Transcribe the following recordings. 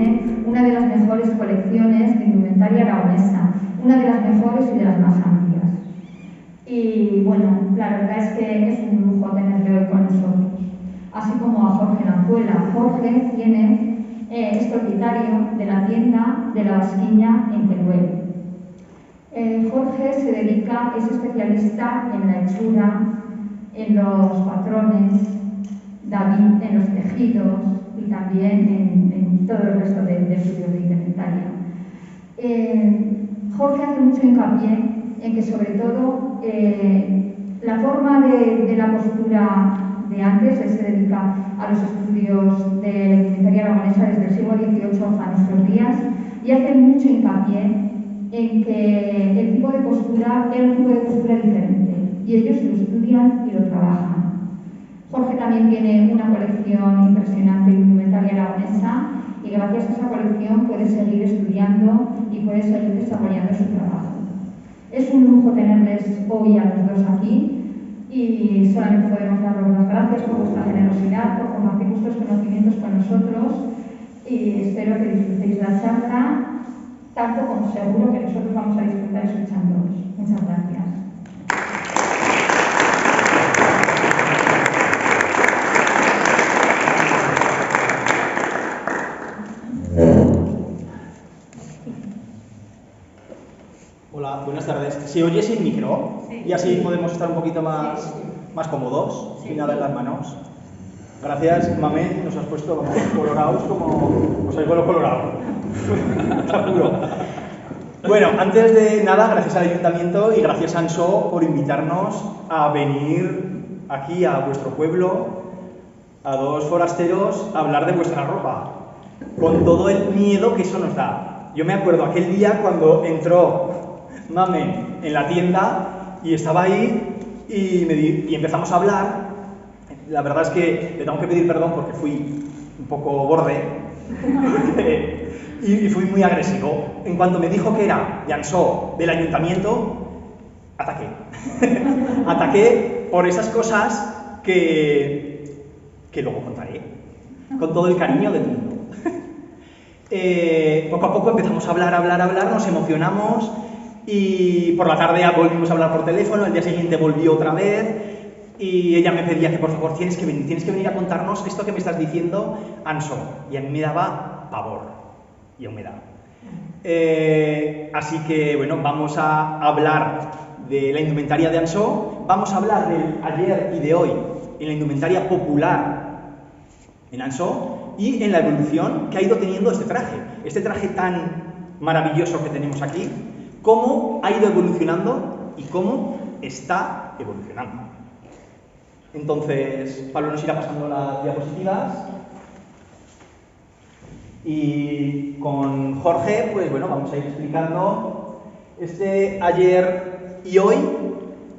tiene una de las mejores colecciones de indumentaria aragonesa, una de las mejores y de las más amplias. Y bueno, la verdad es que es un lujo tenerle hoy con nosotros, así como a Jorge Lanzuela. Jorge es propietario de la tienda de la Basquiña en Teruel. Jorge es especialista en la hechura, en los patrones, David en los tejidos y también en todo el resto de estudios de indumentaria. Jorge hace mucho hincapié en que sobre todo la forma de la costura de antes, él se dedica a los estudios de la indumentaria aragonesa desde el siglo XVIII a nuestros días, y hace mucho hincapié en que el tipo de costura era un tipo de costura diferente, y ellos lo estudian y lo trabajan. Jorge también tiene una colección impresionante de indumentaria aragonesa, y gracias a esa colección puede seguir estudiando y puede seguir desarrollando su trabajo. Es un lujo tenerles hoy a los dos aquí, y solamente podemos daros las gracias por vuestra generosidad, por compartir vuestros conocimientos con nosotros, y espero que disfrutéis la charla tanto como seguro que nosotros vamos a disfrutar escuchándoos. Muchas gracias. Hola, buenas tardes. ¿Se oye sin micro? Sí. Y así podemos estar un poquito más cómodos, sin nada en las manos. Gracias, Mamen, nos has puesto colorados como... Os habéis vuelto colorado. Está puro. Bueno, antes de nada, gracias al Ayuntamiento y gracias a ANSO por invitarnos a venir aquí a vuestro pueblo, a dos forasteros, a hablar de vuestra ropa, con todo el miedo que eso nos da. Yo me acuerdo aquel día cuando entró Mamen en la tienda y estaba ahí y empezamos a hablar. La verdad es que le tengo que pedir perdón porque fui un poco borde y fui muy agresivo. En cuanto me dijo que era de ANSO del Ayuntamiento, ataqué. Ataqué por esas cosas que luego contaré, con todo el cariño del mundo. Poco a poco empezamos a hablar, nos emocionamos y por la tarde volvimos a hablar por teléfono, el día siguiente volvió otra vez y ella me pedía que por favor tienes que venir a contarnos esto que me estás diciendo, ANSO, y a mí me daba pavor y aún me da. Así que bueno, vamos a hablar de la indumentaria de ANSO, vamos a hablar del ayer y de hoy en la indumentaria popular en ANSO y en la evolución que ha ido teniendo este traje tan maravilloso que tenemos aquí, cómo ha ido evolucionando y cómo está evolucionando. Entonces, Pablo nos irá pasando las diapositivas y con Jorge, pues bueno, vamos a ir explicando este ayer y hoy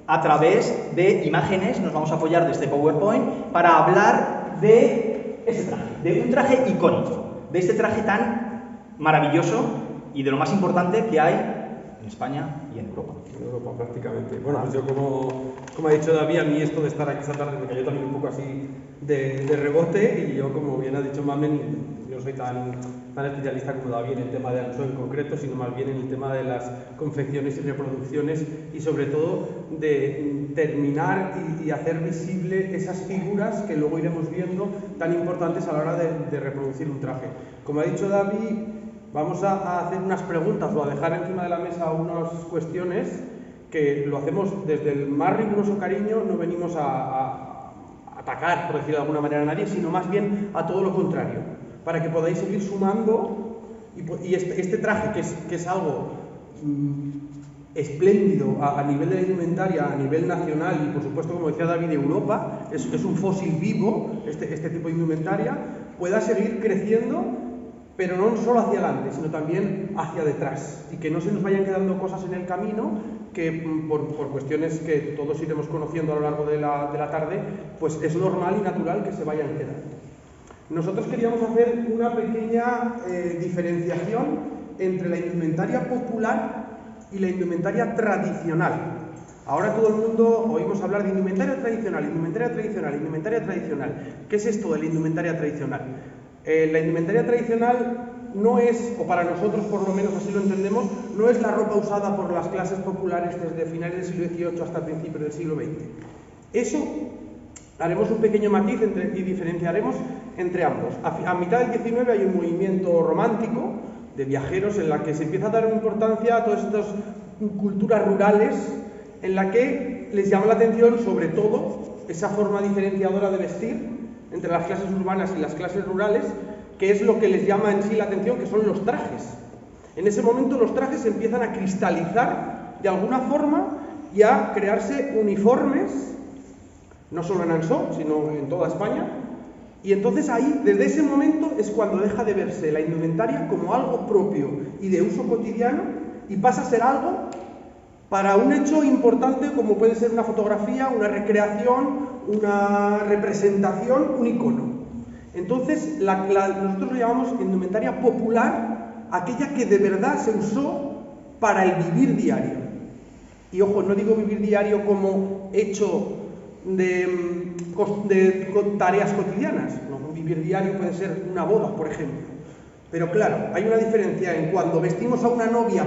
a través de imágenes. Nos vamos a apoyar de este PowerPoint para hablar de este traje, de un traje icónico, de este traje tan maravilloso y de lo más importante que hay en España y en Europa. En Europa, prácticamente. Bueno, pues yo como ha dicho David, a mí esto de estar aquí esta tarde me cayó también un poco así de rebote, y yo, como bien ha dicho Mamen, yo no soy tan especialista como David en el tema de ANSO en concreto, sino más bien en el tema de las confecciones y reproducciones, y sobre todo de terminar y hacer visible esas figuras que luego iremos viendo tan importantes a la hora de reproducir un traje. Como ha dicho David, vamos a hacer unas preguntas o a dejar encima de la mesa unas cuestiones que lo hacemos desde el más riguroso cariño. No venimos a atacar, por decirlo de alguna manera, a nadie, sino más bien a todo lo contrario, para que podáis seguir sumando y este traje, que es algo espléndido a nivel de la indumentaria, a nivel nacional y, por supuesto, como decía David, de Europa, es un fósil vivo, este tipo de indumentaria, pueda seguir creciendo, pero no solo hacia adelante, sino también hacia detrás, y que no se nos vayan quedando cosas en el camino que por cuestiones que todos iremos conociendo a lo largo de la tarde, pues es normal y natural que se vayan quedando. Nosotros queríamos hacer una pequeña diferenciación entre la indumentaria popular y la indumentaria tradicional. Ahora todo el mundo oímos hablar de indumentaria tradicional, indumentaria tradicional, indumentaria tradicional. ¿Qué es esto de la indumentaria tradicional? La indumentaria tradicional no es, o para nosotros por lo menos así lo entendemos, no es la ropa usada por las clases populares desde finales del siglo XVIII hasta principios del siglo XX. Eso haremos un pequeño matiz y diferenciaremos entre ambos. A mitad del XIX hay un movimiento romántico de viajeros en la que se empieza a dar importancia a todas estas culturas rurales en la que les llama la atención sobre todo esa forma diferenciadora de vestir entre las clases urbanas y las clases rurales, que es lo que les llama en sí la atención, que son los trajes. En ese momento los trajes se empiezan a cristalizar de alguna forma y a crearse uniformes, no solo en Ansó, sino en toda España, y entonces ahí, desde ese momento, es cuando deja de verse la indumentaria como algo propio y de uso cotidiano y pasa a ser algo para un hecho importante como puede ser una fotografía, una recreación, una representación, un icono. Entonces, nosotros lo llamamos indumentaria popular, aquella que de verdad se usó para el vivir diario. Y ojo, no digo vivir diario como hecho de tareas cotidianas. No, un vivir diario puede ser una boda, por ejemplo. Pero claro, hay una diferencia en cuando vestimos a una novia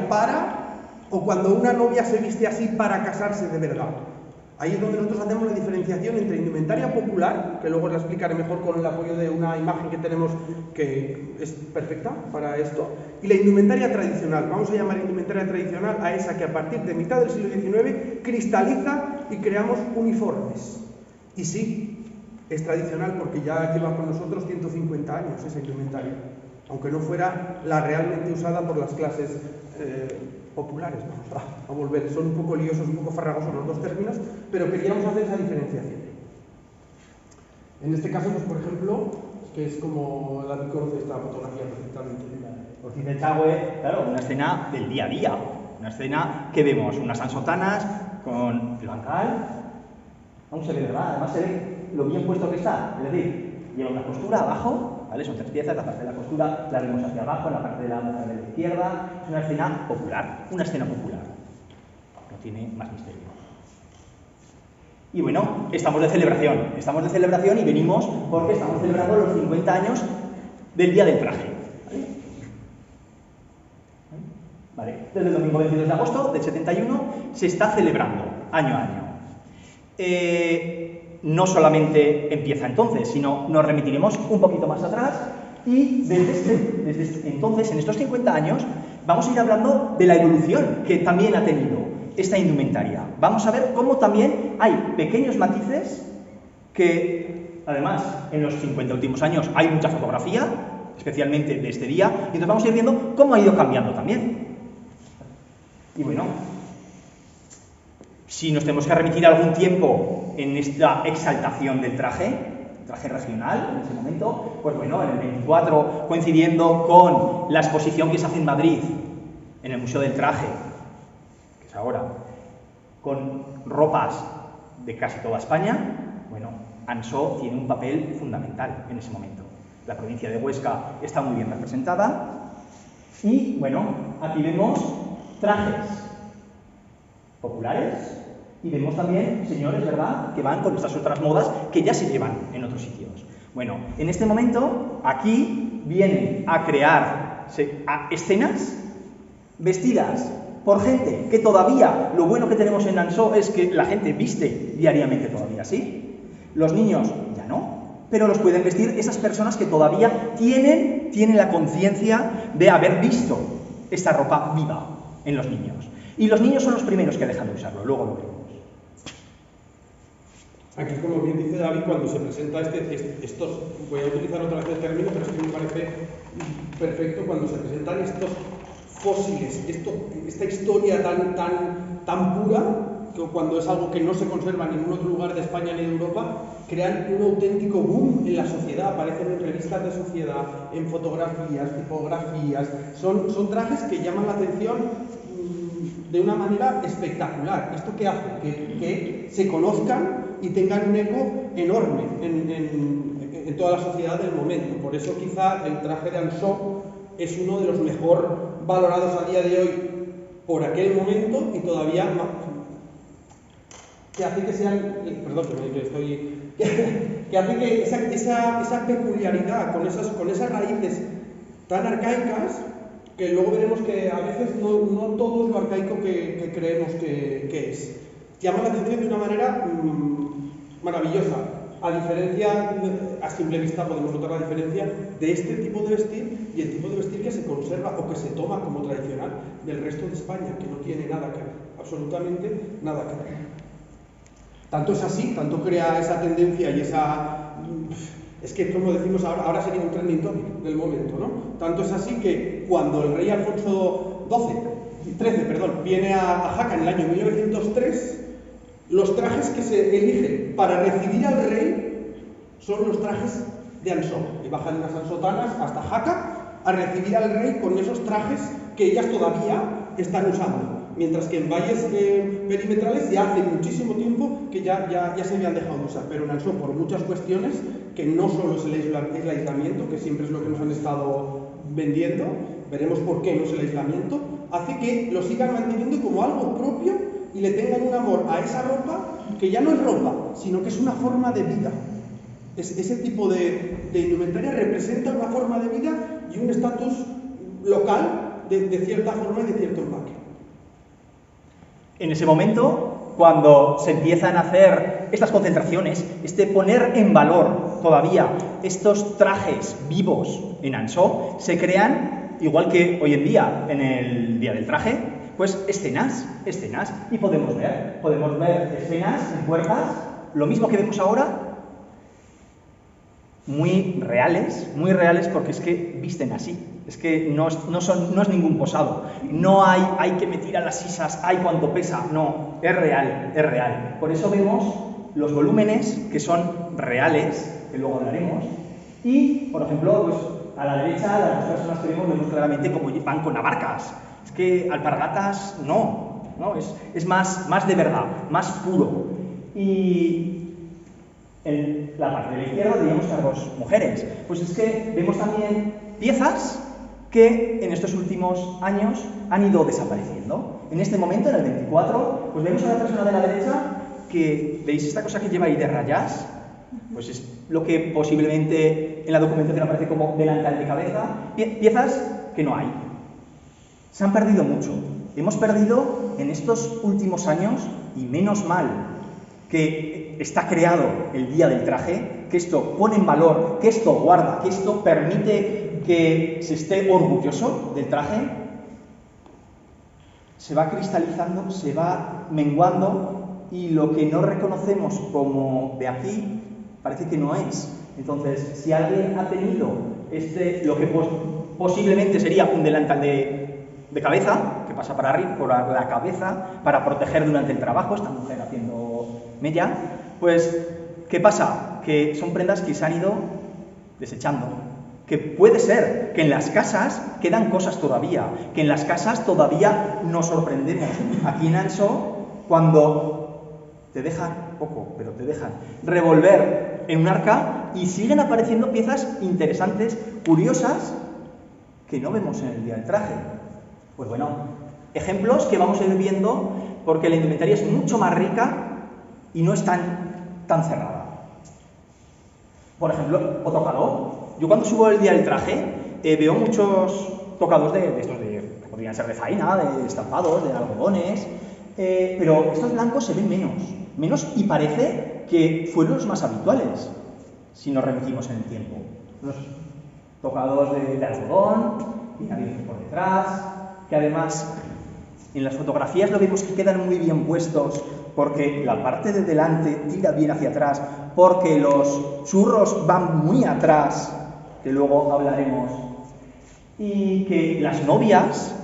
o cuando una novia se viste así para casarse de verdad. Ahí es donde nosotros hacemos la diferenciación entre indumentaria popular, que luego la explicaré mejor con el apoyo de una imagen que tenemos que es perfecta para esto, y la indumentaria tradicional. Vamos a llamar indumentaria tradicional a esa que a partir de mitad del siglo XIX cristaliza y creamos uniformes. Y sí, es tradicional porque ya lleva con nosotros 150 años esa indumentaria, aunque no fuera la realmente usada por las clases populares. Vamos a volver, son un poco liosos, un poco farragosos los dos términos, pero queríamos hacer esa diferenciación. En este caso, pues por ejemplo, que es como la que conoce esta fotografía perfectamente. Os dice Chagüe, claro, una escena del día a día, una escena que vemos, unas ansotanas con el bancal, aún se ve, ¿verdad? Además se ve lo bien puesto que está, es decir, lleva una costura abajo, ¿vale? Son 3 piezas, la parte de la costura la vemos hacia abajo, en la parte de la mujer de la izquierda, es una escena popular, no tiene más misterio. Y bueno, estamos de celebración y venimos porque estamos celebrando los 50 años del Día del Traje. ¿Vale? Desde el domingo 22 de agosto del 71 se está celebrando año a año. No solamente empieza entonces, sino nos remitiremos un poquito más atrás y desde entonces, en estos 50 años, vamos a ir hablando de la evolución que también ha tenido esta indumentaria. Vamos a ver cómo también hay pequeños matices que, además, en los 50 últimos años hay mucha fotografía, especialmente de este día, y entonces vamos a ir viendo cómo ha ido cambiando también. Y bueno, si nos tenemos que remitir algún tiempo en esta exaltación del traje regional en ese momento, pues bueno, en el 24, coincidiendo con la exposición que se hace en Madrid, en el Museo del Traje, que es ahora, con ropas de casi toda España, bueno, Ansó tiene un papel fundamental en ese momento. La provincia de Huesca está muy bien representada y, bueno, aquí vemos trajes populares y vemos también señores, ¿verdad?, que van con estas otras modas que ya se llevan en otros sitios. Bueno, en este momento, aquí vienen a crear escenas vestidas por gente que todavía, lo bueno que tenemos en Ansó es que la gente viste diariamente todavía, ¿sí? Los niños ya no, pero los pueden vestir esas personas que todavía tienen la conciencia de haber visto esta ropa viva en los niños. Y los niños son los primeros que dejan de usarlo, luego lo veremos. Aquí, como bien dice David, cuando se presenta estos, voy a utilizar otra vez el término, pero es que me parece perfecto, cuando se presentan estos fósiles, esta historia tan pura, que cuando es algo que no se conserva en ningún otro lugar de España ni de Europa, crean un auténtico boom en la sociedad, aparecen en revistas de sociedad, en fotografías, tipografías, son trajes que llaman la atención de una manera espectacular. ¿Esto qué hace? Que se conozcan y tengan un eco enorme en toda la sociedad del momento. Por eso quizá el traje de Ansó es uno de los mejor valorados a día de hoy por aquel momento y todavía más, que hace que sean, que hace que esa peculiaridad con esas raíces tan arcaicas que luego veremos que a veces no todo es lo arcaico que creemos que es. Llama la atención de una manera maravillosa. A diferencia, a simple vista podemos notar la diferencia de este tipo de vestir y el tipo de vestir que se conserva o que se toma como tradicional del resto de España, que no tiene nada que ver, absolutamente nada que ver. Tanto es así, tanto crea esa tendencia y esa... Es que, como decimos ahora sería un trending topic del momento, ¿no? Tanto es así que cuando el rey Alfonso XIII viene a Jaca en el año 1903, los trajes que se eligen para recibir al rey son los trajes de Ansó. Y bajan unas ansotanas hasta Jaca a recibir al rey con esos trajes que ellas todavía están usando. Mientras que en valles perimetrales ya hace muchísimo tiempo que ya se habían dejado de usar. Pero en Ansó, por muchas cuestiones, que no solo es el aislamiento, que siempre es lo que nos han estado vendiendo, veremos por qué no es el aislamiento, hace que lo sigan manteniendo como algo propio y le tengan un amor a esa ropa que ya no es ropa, sino que es una forma de vida. Ese tipo de indumentaria representa una forma de vida y un estatus local de cierta forma y de cierto empaque. En ese momento, cuando se empiezan a hacer estas concentraciones, poner en valor todavía estos trajes vivos en Ansó, se crean, igual que hoy en día, en el Día del Traje, pues escenas, y podemos ver escenas en puertas, lo mismo que vemos ahora, muy reales porque es que visten así, es que no es ningún posado, no hay que meter a las sisas, hay cuánto pesa, no, es real. Por eso vemos los volúmenes que son reales, que luego hablaremos, y, por ejemplo, pues a la derecha, las personas que vemos claramente cómo van con abarcas. Es que alpargatas no, es más de verdad, más puro. Y en la parte de la izquierda teníamos cargos mujeres. Pues es que vemos también piezas que en estos últimos años han ido desapareciendo. En este momento, en el 24, pues vemos a la persona de la derecha que, ¿veis esta cosa que lleva ahí de rayas? Pues es lo que posiblemente en la documentación aparece como delantal de cabeza. Piezas que no hay. Se han perdido mucho. Hemos perdido en estos últimos años, y menos mal que está creado el Día del Traje, que esto pone en valor, que esto guarda, que esto permite que se esté orgulloso del traje, se va cristalizando, se va menguando, y lo que no reconocemos como de aquí parece que no es. Entonces, si alguien ha tenido lo que posiblemente sería un delantal de cabeza, que pasa para arriba, por la cabeza, para proteger durante el trabajo, esta mujer haciendo mella, pues, ¿qué pasa? Que son prendas que se han ido desechando. Que puede ser que en las casas quedan cosas todavía, que en las casas todavía nos sorprendemos. Aquí en Ansó, cuando te dejan, poco, pero te dejan revolver en un arca y siguen apareciendo piezas interesantes, curiosas, que no vemos en el Día del Traje. Pues bueno, ejemplos que vamos a ir viendo porque la indumentaria es mucho más rica y no es tan cerrada. Por ejemplo, o tocador. Yo cuando subo el Día del Traje veo muchos tocados de estos que podrían ser de faena, de estampados, de algodones, pero estos blancos se ven menos y parece que fueron los más habituales, si nos remitimos en el tiempo. Los tocados de algodón, y abiertos por detrás, que además en las fotografías lo vemos que quedan muy bien puestos porque la parte de delante tira bien hacia atrás, porque los churros van muy atrás, que luego hablaremos, y que las novias,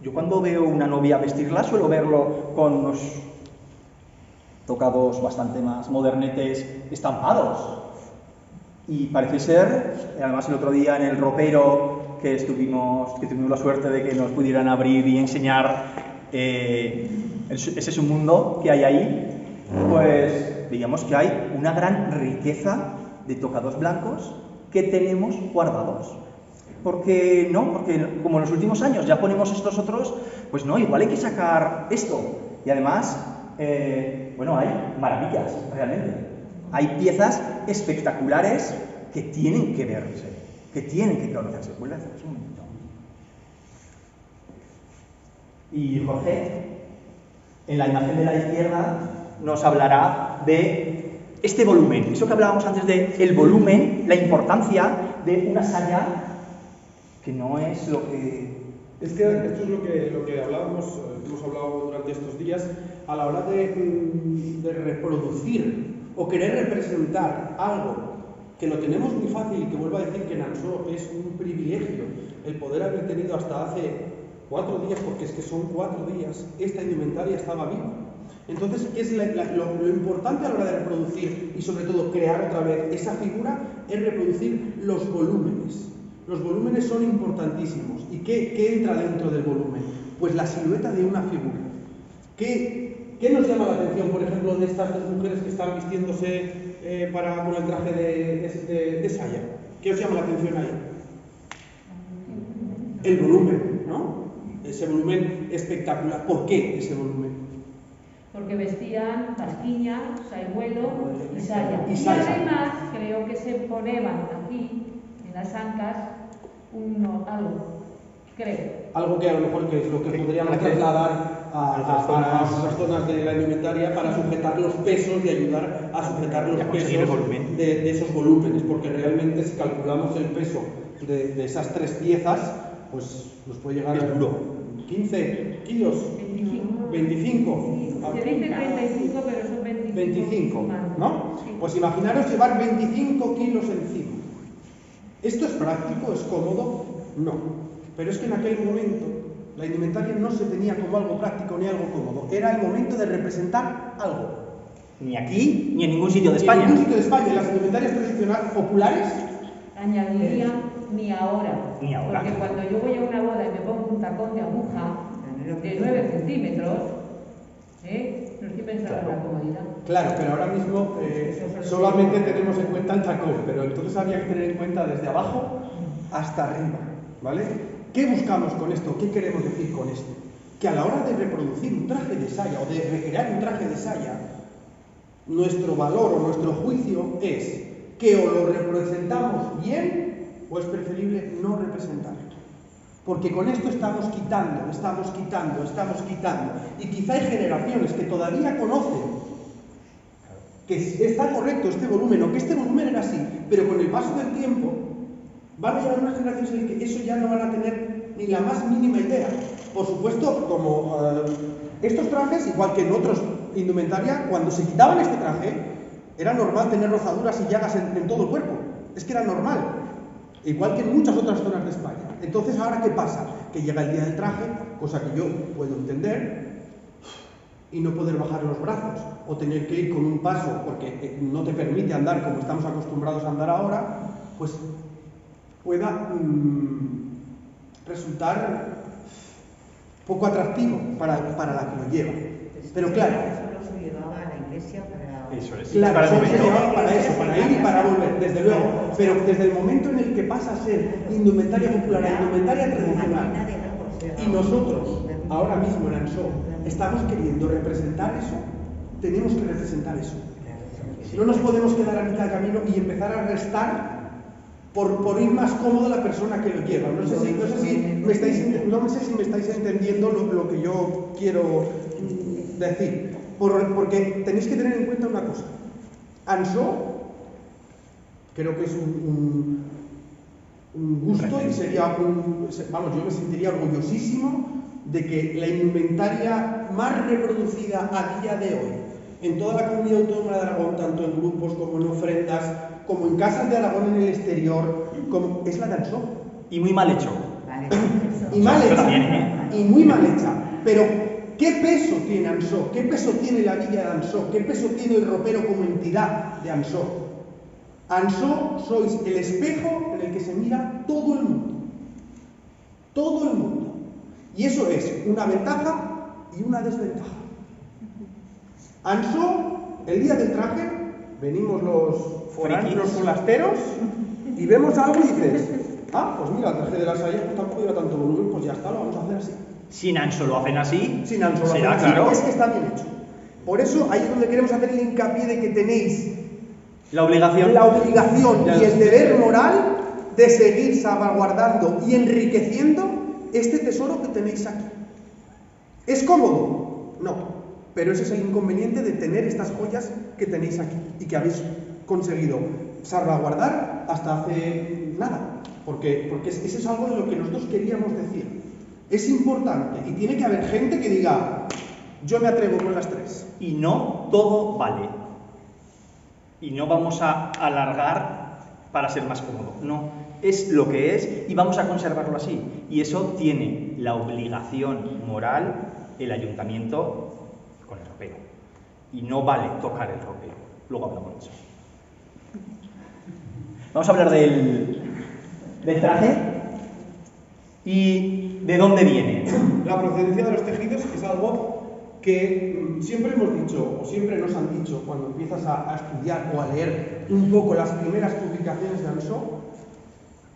yo cuando veo una novia vestirla suelo verlo con unos tocados bastante más modernetes estampados, y parece ser, además el otro día en el ropero que tuvimos la suerte de que nos pudieran abrir y enseñar ese submundo que hay ahí, pues veíamos que hay una gran riqueza de tocados blancos que tenemos guardados. Porque como en los últimos años ya ponemos estos otros, pues no, igual hay que sacar esto. Y además, hay maravillas, realmente. Hay piezas espectaculares que tienen que verse. que tienen que conocerse. Vuelve a hacer un momentito. Y Jorge, en la imagen de la izquierda, nos hablará de este volumen. Eso que hablábamos antes de el volumen, la importancia de una saya, que no es lo que... Es que esto es lo que hablábamos, hemos hablado durante estos días, a la hora de reproducir o querer representar algo que lo tenemos muy fácil, y que vuelvo a decir que en Ansó es un privilegio el poder haber tenido hasta hace 4 días, porque es que son 4 días, esta indumentaria estaba viva. Entonces, ¿qué es lo importante a la hora de reproducir y sobre todo crear otra vez esa figura? Es reproducir los volúmenes. Los volúmenes son importantísimos. ¿Y qué entra dentro del volumen? Pues la silueta de una figura. ¿Qué nos llama la atención, por ejemplo, de estas 2 mujeres que están vistiéndose con el traje de saya? ¿Qué os llama la atención ahí? El volumen, ¿no? Ese volumen espectacular. ¿Por qué ese volumen? Porque vestían pasquiña, saihuelo y saya. Y Y saya. además creo que se ponían aquí, en las ancas, algo, creo. Algo que a lo mejor que es lo que podríamos trasladar a otras zonas de la indumentaria para sujetar los pesos y ayudar a sujetar los pesos de esos volúmenes, porque realmente si calculamos el peso de esas 3 piezas, pues nos puede llegar a 15 kilos, 25. Se dice 35, pero son 25. 25, ¿no? Sí. Pues imaginaros llevar 25 kilos encima. ¿Esto es práctico? ¿Es cómodo? No. Pero es que en aquel momento la indumentaria no se tenía como algo práctico ni algo cómodo. Era el momento de representar algo. Ni aquí, ni en ningún sitio de En España. ningún sitio de España, las indumentarias tradicionales populares, Añadiría ni ahora. Ni ahora. Porque cuando yo voy a una boda y me pongo un tacón de aguja de 9 centímetros, no estoy pensando en la comodidad. claro, pero ahora mismo solamente tenemos en cuenta el tacón, pero entonces habría que tener en cuenta desde abajo hasta arriba, ¿vale? ¿Qué buscamos con esto? ¿Qué queremos decir con esto? Que a la hora de reproducir un traje de saya o de recrear un traje de saya, nuestro valor o nuestro juicio es que o lo representamos bien o es preferible no representarlo. Porque con esto estamos quitando. Y quizá hay generaciones que todavía conocen que está correcto este volumen, o que este volumen era así, pero con el paso del tiempo van a llegar unas generaciones en que eso ya no van a tener ni la más mínima idea. Por supuesto, como estos trajes, igual que en otros indumentaria, cuando se quitaban este traje, era normal tener rozaduras y llagas en todo el cuerpo. Es que era normal. Igual que en muchas otras zonas de España. Entonces, ¿ahora qué pasa? Que llega el día del traje, cosa que yo puedo entender, y no poder bajar los brazos, o tener que ir con un paso porque no te permite andar como estamos acostumbrados a andar ahora, pues pueda resultar poco atractivo para la que lo lleva. Pero claro, Solo se llevaba a la iglesia para... Eso es. claro, para el solo se momento. llevaba para eso, para ir y para volver, desde luego. Pero desde el momento en el que pasa a ser indumentaria popular a indumentaria tradicional, y nosotros, ahora mismo en Ansó, estamos queriendo representar eso, tenemos que representar eso. No nos podemos quedar a mitad de camino y empezar a restar por ir más cómodo la persona que lo lleva. No sé si me estáis entendiendo lo que yo quiero decir. Porque tenéis que tener en cuenta una cosa. Ansó, creo que es un gusto y sería yo me sentiría orgullosísimo de que la indumentaria más reproducida a día de hoy en toda la comunidad autónoma de Aragón, tanto en grupos como en ofrendas, como en casas de Aragón en el exterior, es la de Ansó. Y muy mal hecho. Vale, Y mal Eso hecha, también, y muy mal hecha. Pero, ¿qué peso tiene Ansó? ¿Qué peso tiene la villa de Ansó? ¿Qué peso tiene el ropero como entidad de Ansó? Ansó sois el espejo en el que se mira todo el mundo. Todo el mundo. Y eso es una ventaja y una desventaja. Ansó, el día del traje, venimos los folasteros y vemos algo y dices, pues mira, el traje de la saya pues tampoco lleva tanto volumen, pues ya está, lo vamos a hacer así. Sin Ansó lo hacen así. Sin Ansó lo hacen será así, claro. es que está bien hecho. Por eso ahí es donde queremos hacer el hincapié de que tenéis La obligación. y el deber moral de seguir salvaguardando y enriqueciendo este tesoro que tenéis aquí. ¿Es cómodo? No, pero ese es el inconveniente de tener estas joyas que tenéis aquí y que habéis conseguido salvaguardar hasta hace nada, porque eso es algo de lo que nosotros queríamos decir. Es importante y tiene que haber gente que diga, yo me atrevo con las tres. Y no todo vale. Y no vamos a alargar para ser más cómodo. No, es lo que es y vamos a conservarlo así. Y eso tiene la obligación moral el ayuntamiento con el ropero. Y no vale tocar el ropero. Luego hablamos de eso. Vamos a hablar del traje y de dónde viene. La procedencia de los tejidos es algo que siempre hemos dicho, o siempre nos han dicho, cuando empiezas a estudiar o a leer un poco las primeras publicaciones de Ansó.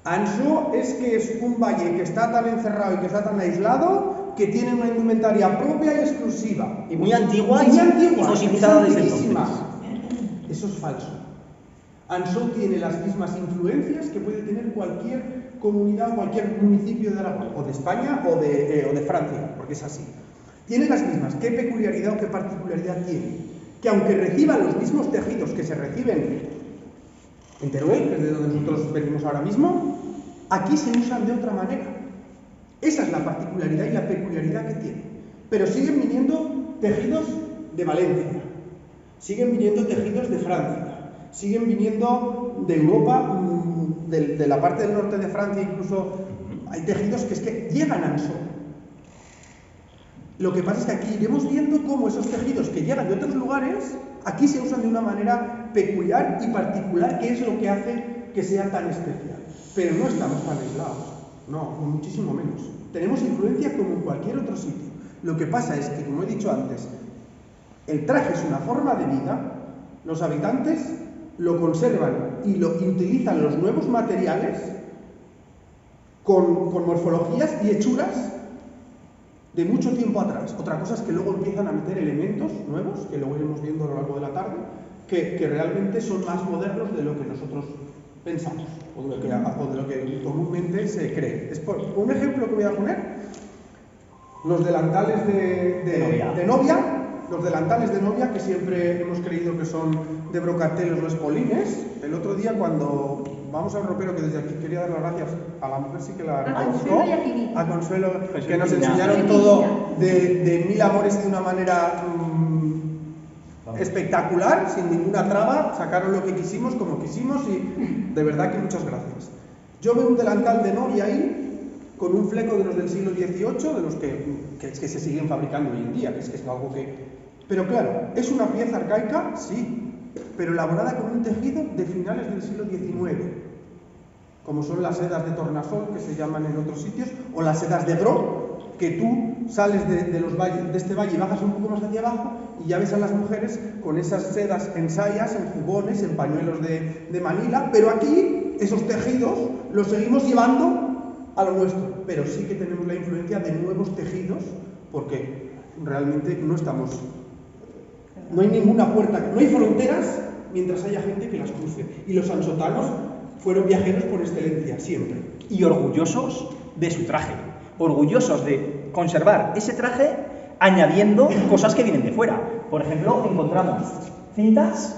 Ansó es que es un valle que está tan encerrado y que está tan aislado que tiene una indumentaria propia y exclusiva. Y muy antigua y cosificada desde entonces. Eso es falso. Ansó tiene las mismas influencias que puede tener cualquier comunidad, cualquier municipio de Aragón, o de España o de Francia, porque es así. Tiene las mismas. ¿Qué peculiaridad o qué particularidad tiene? Que aunque reciban los mismos tejidos que se reciben en Teruel, que es de donde nosotros venimos ahora mismo, aquí se usan de otra manera. Esa es la particularidad y la peculiaridad que tiene. Pero siguen viniendo tejidos de Valencia, siguen viniendo tejidos de Francia, siguen viniendo de Europa, de la parte del norte de Francia, incluso hay tejidos que es que llegan a Ansó. Lo que pasa es que aquí iremos viendo cómo esos tejidos que llegan de otros lugares, aquí se usan de una manera peculiar y particular, que es lo que hace que sea tan especial. Pero no estamos tan aislados, no, ni muchísimo menos. Tenemos influencia como en cualquier otro sitio. Lo que pasa es que, como he dicho antes, el traje es una forma de vida, los habitantes lo conservan y utilizan los nuevos materiales con morfologías y hechuras de mucho tiempo atrás. Otra cosa es que luego empiezan a meter elementos nuevos, que luego iremos viendo a lo largo de la tarde, que realmente son más modernos de lo que nosotros pensamos, o de lo que comúnmente se cree. Un ejemplo que voy a poner, los delantales de novia, los delantales de novia, que siempre hemos creído que son de brocatelos o espolines. El otro día, cuando vamos al ropero, que desde aquí quería dar las gracias a la mujer, sí que la reconozco, a Consuelo, que nos enseñaron todo de mil amores de una manera espectacular, sin ninguna traba, sacaron lo que quisimos, como quisimos, y de verdad que muchas gracias. Yo veo un delantal de novia ahí, con un fleco de los del siglo XVIII, de los que se siguen fabricando hoy en día, que es algo que... Pero claro, ¿es una pieza arcaica? Sí, pero elaborada con un tejido de finales del siglo XIX, como son las sedas de tornasol, que se llaman en otros sitios, o las sedas de Bro, que tú sales de este valle y bajas un poco más hacia abajo y ya ves a las mujeres con esas sedas en sayas, en jubones, en pañuelos de Manila, pero aquí esos tejidos los seguimos llevando a lo nuestro, pero sí que tenemos la influencia de nuevos tejidos, porque realmente no hay ninguna puerta, no hay fronteras mientras haya gente que las cruce. Y los ansotanos fueron viajeros por excelencia, siempre. Y orgullosos de su traje, orgullosos de conservar ese traje añadiendo cosas que vienen de fuera. Por ejemplo, encontramos cintas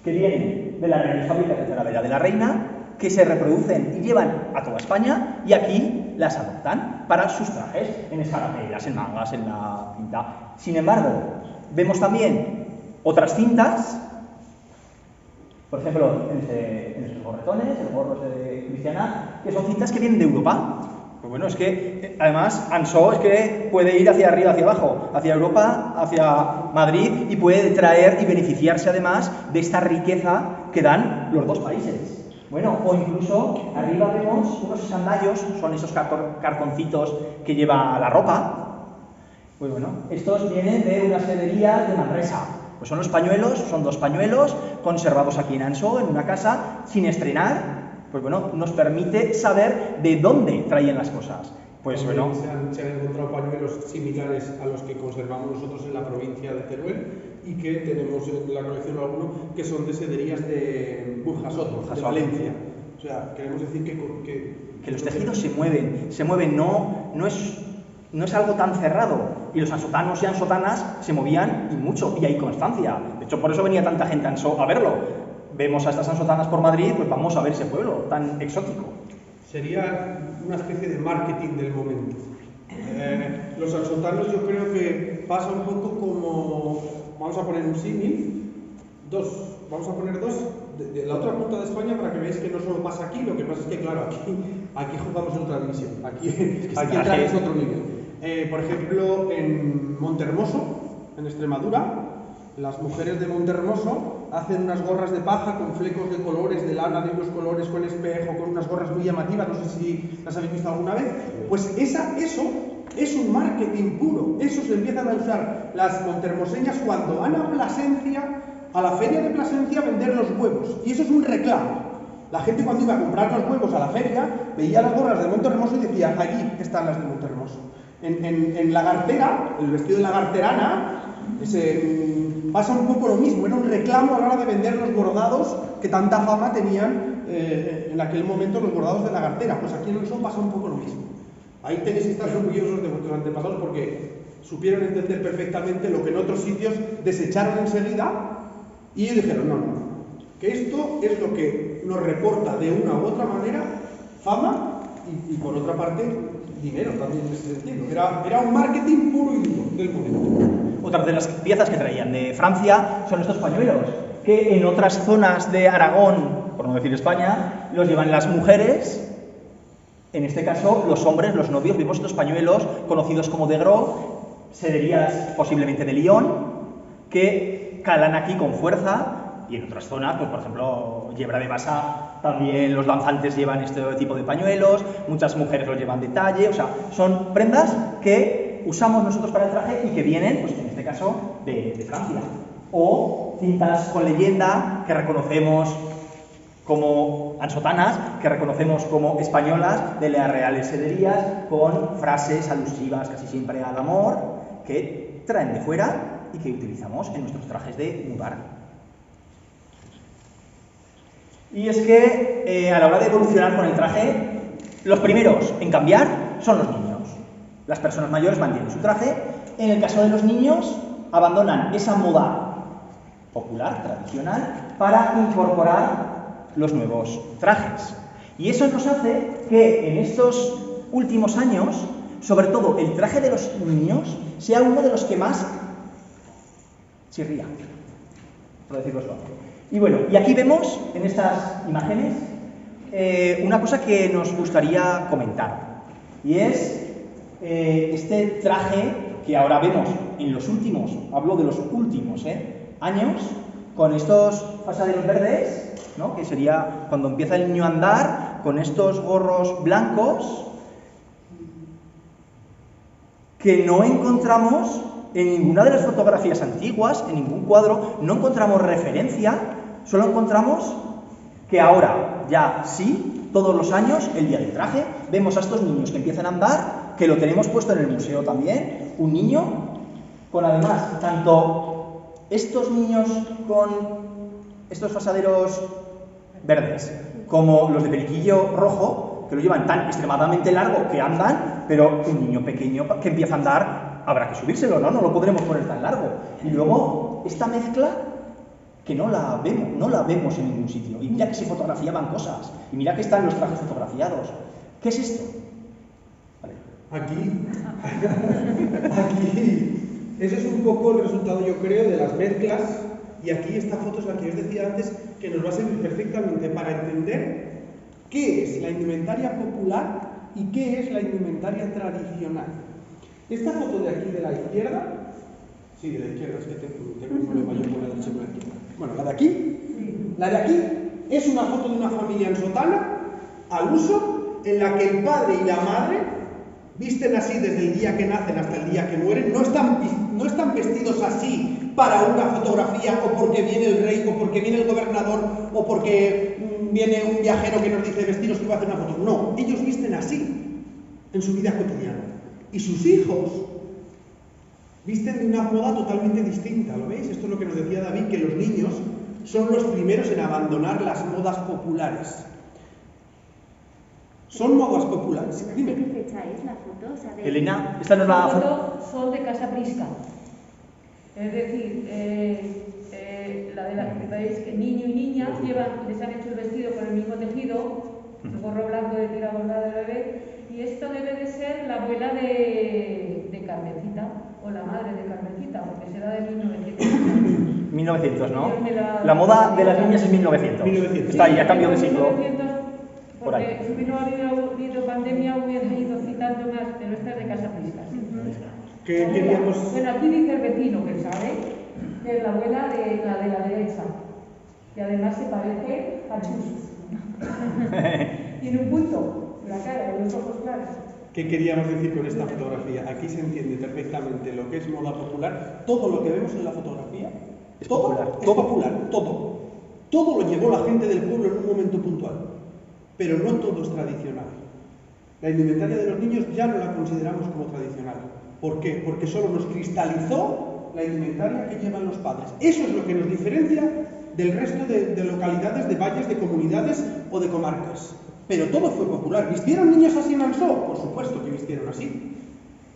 que vienen de la Real Fábrica de Talavera de la Reina, que se reproducen y llevan a toda España y aquí las adoptan para sus trajes, en escarapelas, en mangas, en la cinta. Sin embargo, vemos también otras cintas, por ejemplo, en estos gorretones, el gorro de Cristiana, que son cintas que vienen de Europa. Pues bueno, es que además Ansó es que puede ir hacia arriba, hacia abajo, hacia Europa, hacia Madrid, y puede traer y beneficiarse además de esta riqueza que dan los dos países. Bueno, o incluso arriba vemos unos sandallos, son esos cartoncitos que lleva la ropa. Pues bueno, estos vienen de una sedería de Manresa. Pues son los pañuelos, son dos pañuelos conservados aquí en Ansó, en una casa, sin estrenar. Pues bueno, nos permite saber de dónde traían las cosas. Pues bueno, se han encontrado pañuelos similares a los que conservamos nosotros en la provincia de Teruel y que tenemos en la colección algunos que son de sederías de Burjasot, de Valencia. O sea, queremos decir que los tejidos se mueven, no es algo tan cerrado. Y los ansotanos y ansotanas se movían y mucho, y hay constancia. De hecho, por eso venía tanta gente a verlo. Vemos a estas ansotanas por Madrid, pues vamos a ver ese pueblo tan exótico. Sería una especie de marketing del momento. Los ansotanos yo creo que pasa un poco como, vamos a poner un símil, vamos a poner dos de la otra punta de España para que veáis que no solo pasa aquí, lo que pasa es que claro, aquí jugamos en otra división, aquí es otro nivel. Por ejemplo, en Montehermoso, en Extremadura, las mujeres de Montehermoso hacen unas gorras de paja con flecos de colores, de lana de unos colores, con espejo, con unas gorras muy llamativas, no sé si las habéis visto alguna vez. Pues eso es un marketing puro. Eso se empiezan a usar las montermoseñas cuando van a Plasencia, a la feria de Plasencia, a vender los huevos. Y eso es un reclamo. La gente cuando iba a comprar los huevos a la feria, veía las gorras de Montehermoso y decía, allí están las de Montehermoso. En Lagartera, el vestido de lagarterana, pasa un poco lo mismo, era un reclamo a la hora de vender los bordados que tanta fama tenían en aquel momento los bordados de Lagartera. Pues aquí en el Sol pasa un poco lo mismo. Ahí tenéis que estar orgullosos de vuestros antepasados porque supieron entender perfectamente lo que en otros sitios desecharon enseguida y ellos dijeron, no, que esto es lo que nos reporta de una u otra manera fama y por otra parte dinero también en ese sentido. Era un marketing puro y duro del momento. Otra de las piezas que traían de Francia son estos pañuelos, que en otras zonas de Aragón, por no decir España, los llevan las mujeres. En este caso, los hombres, los novios, vimos estos pañuelos conocidos como de gros, sederías posiblemente de Lyon, que calan aquí con fuerza. Y en otras zonas, pues por ejemplo, Yebra de Bassa, también los danzantes llevan este tipo de pañuelos, muchas mujeres los llevan de talle, o sea, son prendas que usamos nosotros para el traje y que vienen, pues en este caso, de Francia. O cintas con leyenda que reconocemos como ansotanas, que reconocemos como españolas de las reales sederías, con frases alusivas casi siempre al amor, que traen de fuera y que utilizamos en nuestros trajes de mudar. Y es que a la hora de evolucionar con el traje, los primeros en cambiar son los niños. Las personas mayores mantienen su traje. En el caso de los niños, abandonan esa moda popular, tradicional, para incorporar los nuevos trajes. Y eso nos hace que en estos últimos años, sobre todo el traje de los niños, sea uno de los que más chirría, por decirlo suave. Y bueno, y aquí vemos en estas imágenes una cosa que nos gustaría comentar, y es este traje que ahora vemos en los últimos, hablo de los últimos años, con estos pasaderos verdes, ¿no? Que sería cuando empieza el niño a andar, con estos gorros blancos, que no encontramos en ninguna de las fotografías antiguas, en ningún cuadro, no encontramos referencia, solo encontramos que ahora, ya sí, todos los años, el día del traje, vemos a estos niños que empiezan a andar, que lo tenemos puesto en el museo también, un niño con además, tanto estos niños con estos pasaderos verdes, como los de periquillo rojo, que lo llevan tan extremadamente largo que andan, pero un niño pequeño que empieza a andar, habrá que subírselo, ¿no? No lo podremos poner tan largo. Y luego, esta mezcla, que no la vemos en ningún sitio. Y mira que se fotografiaban cosas, y mira que están los trajes fotografiados. ¿Qué es esto? Vale. Aquí, ese es un poco el resultado, yo creo, de las mezclas. Y aquí esta foto es la que os decía antes, que nos va a servir perfectamente para entender qué es la indumentaria popular y qué es la indumentaria tradicional. Esta foto de aquí de la izquierda, sí, de la izquierda, es que tengo un problema yo con la derecha y con la izquierda. Bueno, la de aquí, la de aquí es una foto de una familia ensotana, al uso, en la que el padre y la madre visten así desde el día que nacen hasta el día que mueren, no están vestidos así para una fotografía o porque viene el rey o porque viene el gobernador o porque viene un viajero que nos dice vestidos que va a hacer una foto. No, ellos visten así en su vida cotidiana. Y sus hijos visten de una moda totalmente distinta, ¿lo veis? Esto es lo que nos decía David, que los niños son los primeros en abandonar las modas populares. Son modas populares. ¿De Dime. qué fecha es la foto? O sea, de... Elena, esta no es la Las foto. fotos son de Casa Prisca. Es decir, veis que niño y niña les han hecho el vestido con el mismo tejido, el gorro blanco de tira bordada del bebé, y esto debe de ser la abuela de Carmencita, o la madre de Carmencita, porque será de 1900. 1900, ¿no? La moda de las niñas es 1900. 1900. Está ahí, a cambio de siglo. 1900, Por ahí. porque si no hubiera habido pandemia, hubiera ido citando más, pero esta es de Casa Prisca. ¿Qué queríamos? Bueno, aquí dice el vecino que sabe, que es la abuela de la derecha. Y además se parece a Chus. Tiene un punto en la cara y los ojos claros. ¿Qué queríamos decir con esta fotografía? Aquí se entiende perfectamente lo que es moda popular. Todo lo que vemos en la fotografía Es todo popular. es popular, todo. Todo lo llevó la gente del pueblo en un momento puntual. Pero no todo es tradicional. La indumentaria de los niños ya no la consideramos como tradicional. ¿Por qué? Porque solo nos cristalizó la indumentaria que llevan los padres. Eso es lo que nos diferencia del resto de localidades, de valles, de comunidades o de comarcas. Pero todo fue popular. ¿Vistieron niños así en Ansó? Por supuesto que vistieron así.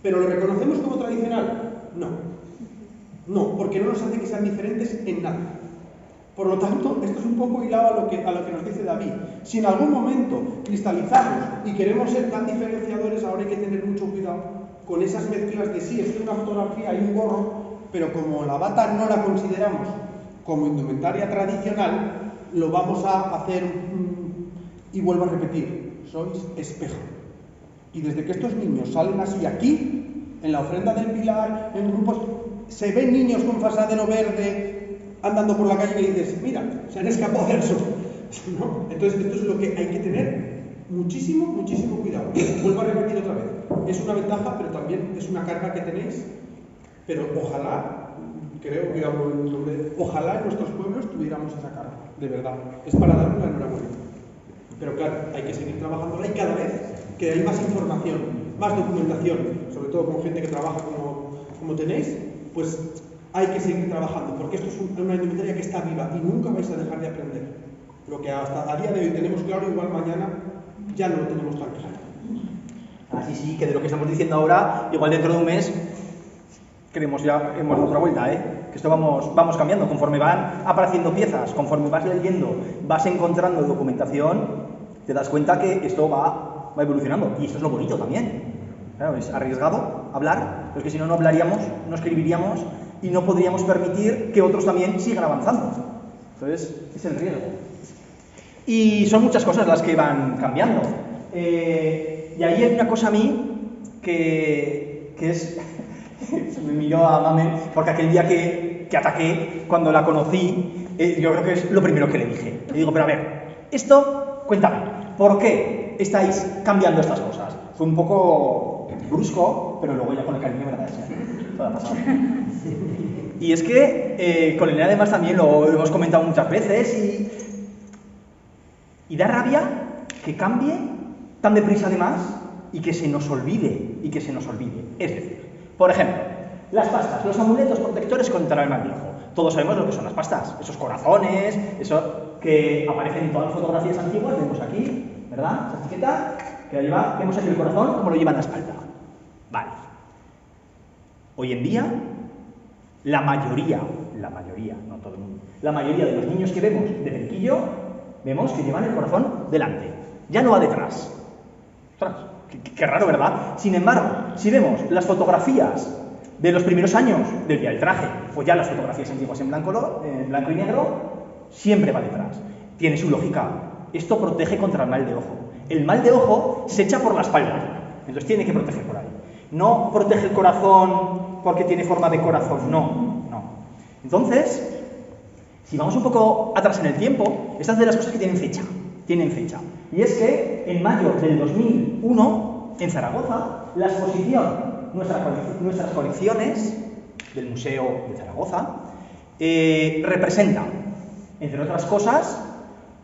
¿Pero lo reconocemos como tradicional? No. No, porque no nos hace que sean diferentes en nada. Por lo tanto, esto es un poco hilado a lo que nos dice David. Si en algún momento cristalizamos y queremos ser tan diferenciadores, ahora hay que tener mucho cuidado con esas mezclas de sí, es una fotografía y un gorro, pero como la bata no la consideramos como indumentaria tradicional, lo vamos a hacer, y vuelvo a repetir, sois espejo. Y desde que estos niños salen así aquí, en la ofrenda del Pilar, en grupos, se ven niños con fasadero verde andando por la calle y dices, mira, se han escapado del sol. ¿No? Entonces, esto es lo que hay que tener muchísimo, muchísimo cuidado. Vuelvo a repetir otra vez. Es una ventaja, pero también es una carga que tenéis. Pero ojalá, creo que hablo en nombre, ojalá en nuestros pueblos tuviéramos esa carga. De verdad. Es para darnos la enhorabuena. Pero claro, hay que seguir trabajándola y cada vez que hay más información, más documentación, sobre todo con gente que trabaja como tenéis, pues hay que seguir trabajando, porque esto es una indumentaria que está viva y nunca vais a dejar de aprender. Lo que hasta a día de hoy tenemos claro, igual mañana ya no lo tenemos tan claro. Así sí, que de lo que estamos diciendo ahora, igual dentro de un mes, hemos dado otra vuelta, que esto vamos cambiando, conforme van apareciendo piezas, conforme vas leyendo, vas encontrando documentación, te das cuenta que esto va evolucionando, y esto es lo bonito también. Claro, es arriesgado hablar, pero es que si no, no hablaríamos, no escribiríamos, y no podríamos permitir que otros también sigan avanzando. Entonces, es el riesgo. Y son muchas cosas las que van cambiando. Y ahí hay una cosa a mí que es... me miró a Mamen, porque aquel día que ataqué, cuando la conocí, yo creo que es lo primero que le dije. Le digo, pero a ver, esto, cuéntame, ¿por qué estáis cambiando estas cosas? Fue un poco brusco, pero luego ya con el cariño me la das, todo ha pasado. Y es que con Elena además también lo hemos comentado muchas veces y da rabia que cambie tan deprisa además y que se nos olvide, Es decir, por ejemplo, las pastas, los amuletos protectores contra el mal de ojo. Todos sabemos lo que son las pastas, esos corazones, eso que aparecen en todas las fotografías antiguas, vemos aquí, ¿verdad? Esa etiqueta que la lleva, vemos aquí el corazón, como lo lleva en la espalda. Vale. Hoy en día, la mayoría, no todo el mundo, la mayoría de los niños que vemos de cerquillo, vemos que llevan el corazón delante, ya no va detrás. Ostras, qué raro, ¿verdad? Sin embargo, si vemos las fotografías de los primeros años del día del traje, o ya las fotografías antiguas en blanco y negro, siempre va detrás. Tiene su lógica. Esto protege contra el mal de ojo. El mal de ojo se echa por la espalda, entonces tiene que proteger por ahí. No protege el corazón porque tiene forma de corazón, no. Entonces, si vamos un poco atrás en el tiempo, estas de las cosas que tienen fecha. Y es que en mayo del 2001, en Zaragoza, la exposición Nuestras colecciones del Museo de Zaragoza representan, entre otras cosas,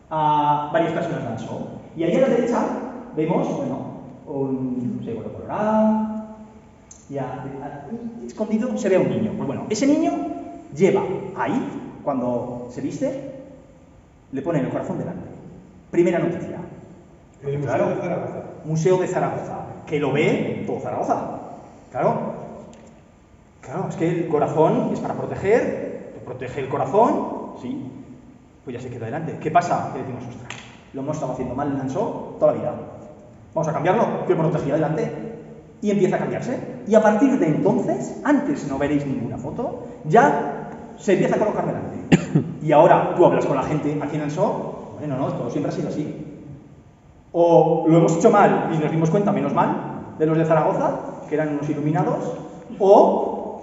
a varias personas de Ansó. Y ahí a la derecha vemos, un seguro colorado, y escondido se ve a un niño. Pues bueno, ese niño lleva ahí, cuando se viste, le ponen el corazón delante. Primera noticia. El Museo Claro, de Zaragoza. Museo de Zaragoza, que lo ve todo Zaragoza. Claro. Claro, es que el corazón es para proteger, te protege el corazón, sí, pues ya se queda delante. ¿Qué pasa? Que decimos, ostras, lo hemos estado haciendo mal en Ansó toda la vida. Vamos a cambiarlo, que protegía delante. Y empieza a cambiarse. Y a partir de entonces, antes no veréis ninguna foto, ya se empieza a colocar delante. Y ahora tú hablas con la gente aquí en Ansó, bueno, no, todo siempre ha sido así. O lo hemos hecho mal y nos dimos cuenta, menos mal, de los de Zaragoza, que eran unos iluminados, o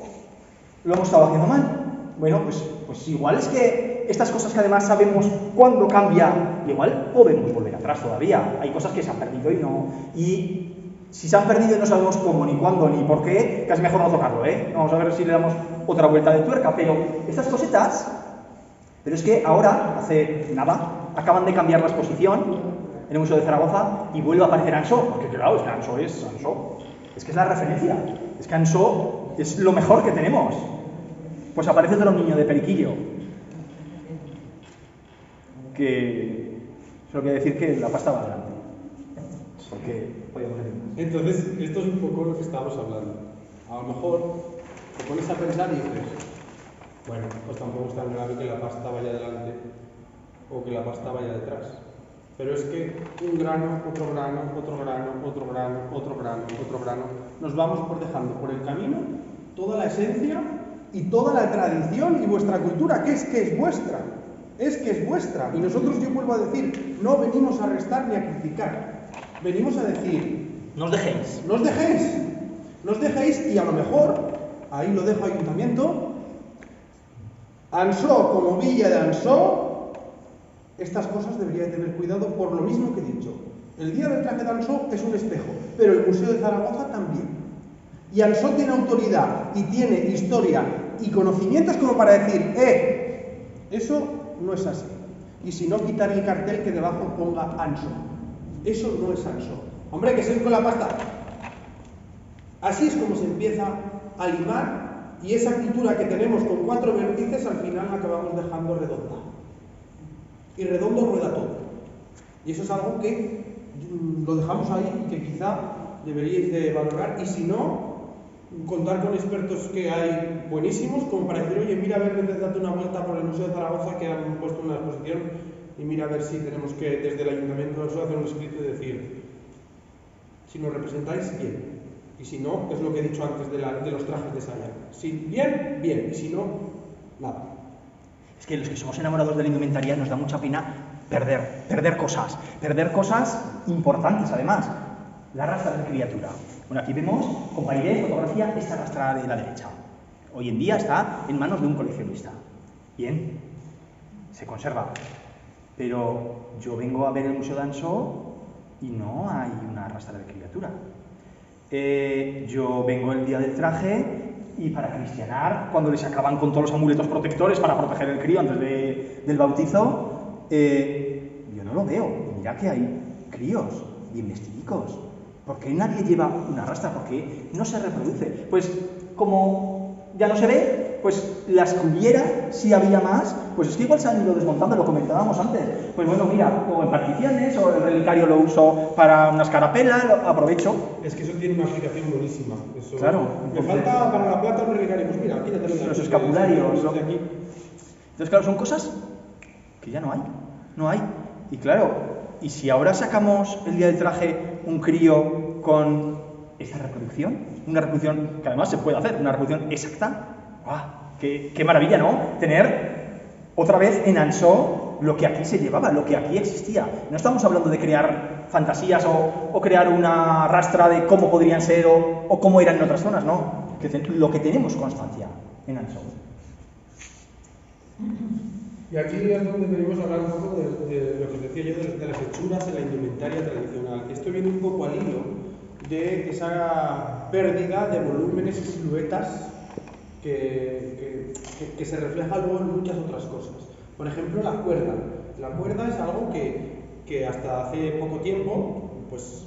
lo hemos estado haciendo mal. Bueno, pues igual es que estas cosas que además sabemos cuándo cambia, igual podemos volver atrás todavía. Hay cosas que se han perdido y no. Y si se han perdido y no sabemos cómo, ni cuándo, ni por qué, casi mejor no tocarlo, ¿eh? Vamos a ver si le damos otra vuelta de tuerca. Pero estas cositas, pero es que ahora, hace nada, acaban de cambiar la exposición en el Museo de Zaragoza y vuelve a aparecer Ansó, porque claro, es que Ansó es Ansó. Es que es la referencia. Es que Ansó es lo mejor que tenemos. Pues aparece otro niño de Periquillo. Que solo quiere decir que la pasta va adelante. Porque podíamos decir más. Entonces, esto es un poco lo que estábamos hablando. A lo mejor te pones a pensar y dices, bueno, pues tampoco es tan grave que la pasta vaya adelante o que la pasta vaya detrás. Pero es que un grano, otro grano, otro grano, otro grano, otro grano, otro grano, nos vamos por dejando por el camino toda la esencia y toda la tradición y vuestra cultura, que es vuestra. Es que es vuestra. Y nosotros, yo vuelvo a decir, no venimos a restar ni a criticar. Venimos a decir, No os dejéis. no os dejéis. No os dejéis y a lo mejor, ahí lo dejo ayuntamiento, Ansó como villa de Ansó, estas cosas debería tener cuidado por lo mismo que he dicho. El Día del Traje de Ansó es un espejo, pero el Museo de Zaragoza también. Y Ansó tiene autoridad y tiene historia y conocimientos como para decir, eso no es así. Y si no, quitar el cartel que debajo ponga Ansó. Eso no es Ansó. Hombre, que se con la pasta. Así es como se empieza a limar y esa cultura que tenemos con 4 vértices al final la acabamos dejando redonda. Y redondo rueda todo. Y eso es algo que lo dejamos ahí y que quizá deberíais de valorar. Y si no, contar con expertos que hay buenísimos, como para decir, oye, mira a ver, date una vuelta por el Museo de Zaragoza que han puesto una exposición y mira a ver si tenemos que, desde el Ayuntamiento de Ansó, hacer un escrito y decir, si nos representáis, bien. Y si no, es lo que he dicho antes de los trajes de saya. Si bien, bien. Y si no, nada. Es que los que somos enamorados de la indumentaria nos da mucha pena perder cosas importantes además. La rastra de criatura. Bueno, aquí vemos con validez fotografía esta rastra de la derecha. Hoy en día está en manos de un coleccionista. Bien, se conserva. Pero yo vengo a ver el Museo de Ansó y no hay una rastra de criatura. Yo vengo el día del traje y para cristianar, cuando les acaban con todos los amuletos protectores para proteger el crío antes del bautizo, yo no lo veo. Mira que hay críos bien vestidicos. ¿Por qué nadie lleva una rastra? ¿Por qué no se reproduce? Pues como ya no se ve, pues las que hubiera, si había más, pues es que igual se han ido desmontando, lo comentábamos antes. Pues bueno, mira, o en particiones, o el relicario lo uso para una escarapela, lo aprovecho. Es que eso tiene una aplicación buenísima. Eso, Claro. Me falta para la plata un relicario. Pues mira, aquí ya tenemos Los escapularios. de aquí. Entonces, claro, son cosas que ya no hay. No hay. Y claro, y si ahora sacamos el día del traje un crío con esa reproducción, una reproducción que además se puede hacer, una reproducción exacta, ¡guau! ¡Qué maravilla, ¿no? Tener otra vez en Ansó lo que aquí se llevaba, lo que aquí existía. No estamos hablando de crear fantasías o crear una rastra de cómo podrían ser o cómo eran en otras zonas, no. Lo que tenemos constancia en Ansó. Y aquí es donde venimos a hablar un poco de lo que os decía yo, de las hechuras en la indumentaria tradicional. Esto viene un poco al hilo de esa pérdida de volúmenes y siluetas que se refleja luego en muchas otras cosas. Por ejemplo, la cuerda. La cuerda es algo que hasta hace poco tiempo pues,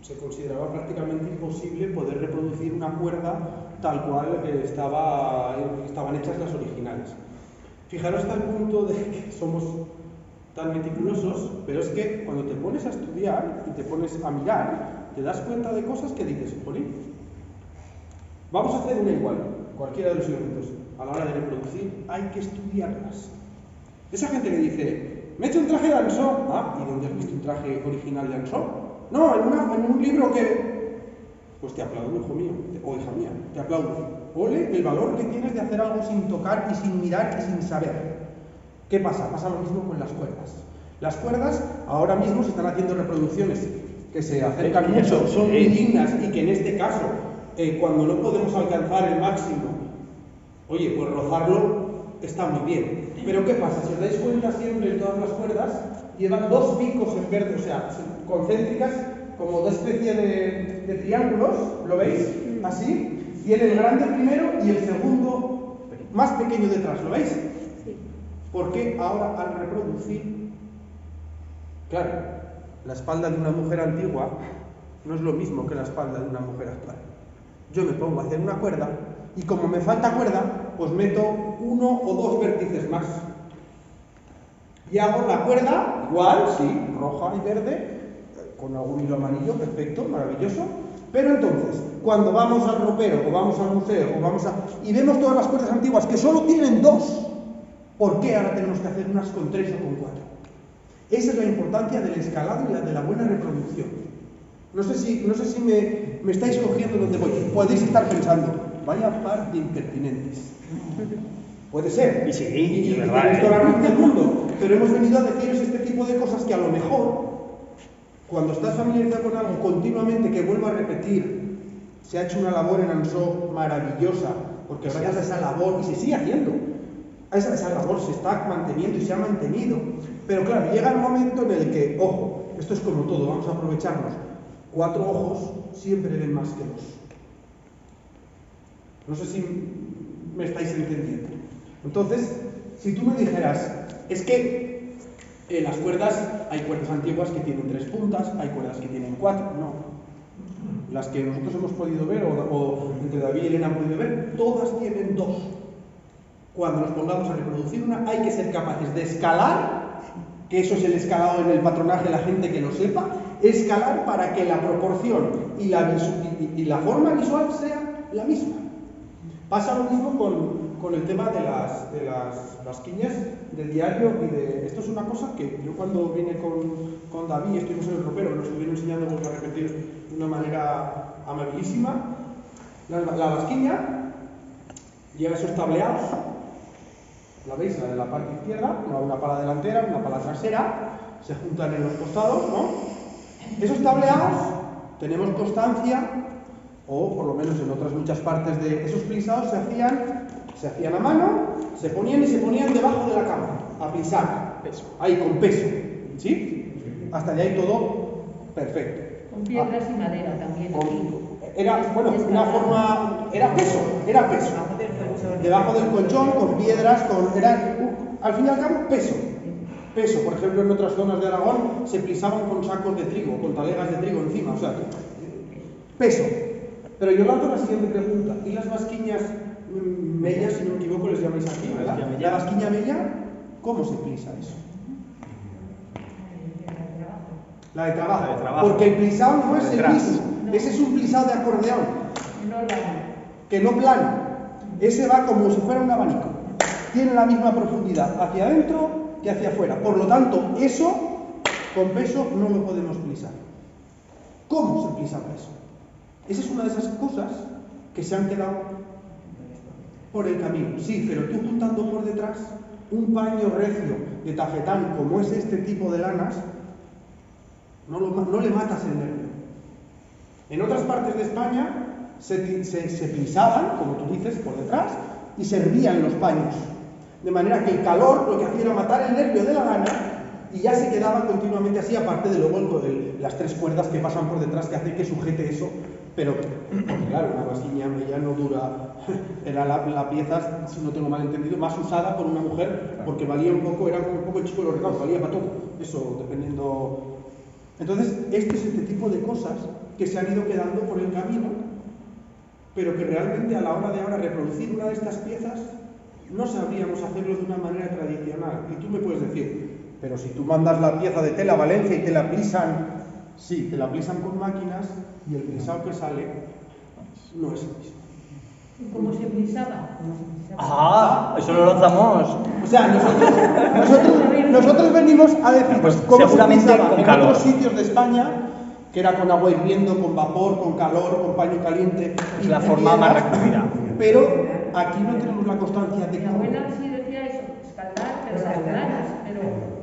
se consideraba prácticamente imposible poder reproducir una cuerda tal cual estaban hechas las originales. Fijaros hasta el punto de que somos tan meticulosos, pero es que cuando te pones a estudiar y te pones a mirar, te das cuenta de cosas que dices, jolín, vamos a hacer una igual, cualquiera de los elementos. A la hora de reproducir hay que estudiarlas. Esa gente que dice, me he hecho un traje de Ansó. Ah, ¿y dónde has visto un traje original de Ansó? No, en un libro que... Pues te aplaudo, hijo mío, o hija mía, te aplaudo. Ole el valor que tienes de hacer algo sin tocar y sin mirar y sin saber. ¿Qué pasa? Pasa lo mismo con las cuerdas. Las cuerdas ahora mismo se están haciendo reproducciones que se acercan mucho, son muy dignas y que en este caso, cuando no podemos alcanzar el máximo, oye, pues rozarlo está muy bien. Pero ¿qué pasa? Si os dais cuenta siempre en todas las cuerdas, llevan dos picos en verde, o sea, concéntricas, como dos especies de triángulos, ¿lo veis? Así. Tiene el grande primero y el segundo más pequeño detrás, ¿lo veis? Porque ahora al reproducir, claro, la espalda de una mujer antigua no es lo mismo que la espalda de una mujer actual. Yo me pongo a hacer una cuerda y como me falta cuerda, pues meto uno o dos vértices más. Y hago la cuerda igual, sí, roja y verde, con algún hilo amarillo, perfecto, maravilloso. Pero entonces, cuando vamos al ropero, o vamos al museo, y vemos todas las cuerdas antiguas que solo tienen dos, ¿por qué ahora tenemos que hacer unas con 3 o con 4? Esa es la importancia del escalado y de la buena reproducción. No sé si me estáis cogiendo donde voy. Podéis estar pensando, vaya par de impertinentes. Puede ser. Y sí, y es verdad. tenéis toda la razón del mundo. Pero hemos venido a deciros este tipo de cosas que a lo mejor, cuando estás familiarizado con algo continuamente que vuelvo a repetir, se ha hecho una labor en Ansó maravillosa, porque gracias a esa labor, y se sigue haciendo, esa labor se está manteniendo y se ha mantenido. Pero claro, llega el momento en el que, ojo, esto es como todo, vamos a aprovecharnos. 4 ojos siempre ven más que 2. No sé si me estáis entendiendo. Entonces, si tú me dijeras, es que en las cuerdas hay cuerdas antiguas que tienen 3 puntas, hay cuerdas que tienen 4, no. Las que nosotros hemos podido ver, o entre David y Elena han podido ver, todas tienen 2. Cuando nos pongamos a reproducir una, hay que ser capaces de escalar, que eso es el escalado en el patronaje, la gente que lo sepa, escalar para que la proporción y la forma visual sea la misma. Pasa lo mismo con el tema de las basquiñas del diario y de... Esto es una cosa que yo cuando vine con David, estuvimos en el ropero, nos estuvieron enseñando, vuelvo a repetir, de una manera amabilísima. La basquiña lleva esos tableados. ¿La veis? La de la parte izquierda, una pala delantera, una pala trasera, se juntan en los costados, ¿no? Esos tableados tenemos constancia, o por lo menos en otras muchas partes de esos plisados se hacían a mano, se ponían debajo de la cama, a plisar, ahí con peso, ¿sí? Hasta allá hay todo perfecto. Con piedras y madera también. Era, bueno, una forma, era peso. Debajo del colchón, con piedras, al fin y al cabo, peso. Por ejemplo, en otras zonas de Aragón se plisaban con sacos de trigo, con talegas de trigo encima, o sea, peso. Pero yo lanzo la siguiente pregunta, ¿y las basquiñas mellas, si no me equivoco, les llamáis aquí, ¿verdad? La basquiña mella, ¿cómo se plisa eso? La de trabajo. Porque el plisado no es el mismo. Ese es un plisado de acordeón. Que no plano. Ese va como si fuera un abanico. Tiene la misma profundidad hacia adentro que hacia afuera. Por lo tanto, eso con peso no lo podemos plisar. ¿Cómo se plisaba eso? Esa es una de esas cosas que se han quedado por el camino. Sí, pero tú juntando por detrás un paño recio de tafetán como es este tipo de lanas, no le matas el nervio. En otras partes de España se plisaban, como tú dices, por detrás y se hervían los paños. De manera que el calor lo que hacía era matar el nervio de la lana y ya se quedaba continuamente así, aparte de luego las 3 cuerdas que pasan por detrás que hace que sujete eso. Pero, claro, una basquiña ya no dura. Era la pieza, si no tengo mal entendido, más usada por una mujer porque valía un poco, era como un poco el chico de los recados, valía para todo. Eso, dependiendo. Entonces, este es este tipo de cosas que se han ido quedando por el camino, pero que realmente a la hora de ahora reproducir una de estas piezas no sabríamos hacerlo de una manera tradicional. Y tú me puedes decir, Pero si tú mandas la pieza de tela a Valencia y te la plisan, sí, te la plisan con máquinas y el plisado que sale no es el mismo. ¿Cómo se plisaba? Ah, eso lo lanzamos. O sea, nosotros venimos a decir Pues cómo se seguramente plisaba con en calor. otros sitios de España, que era con agua hirviendo, con vapor, con calor, con paño caliente. Es la forma más recurrida. Pero aquí no tenemos la constancia de Mi cómo. abuela sí decía eso, escaldar, pero las planas, pero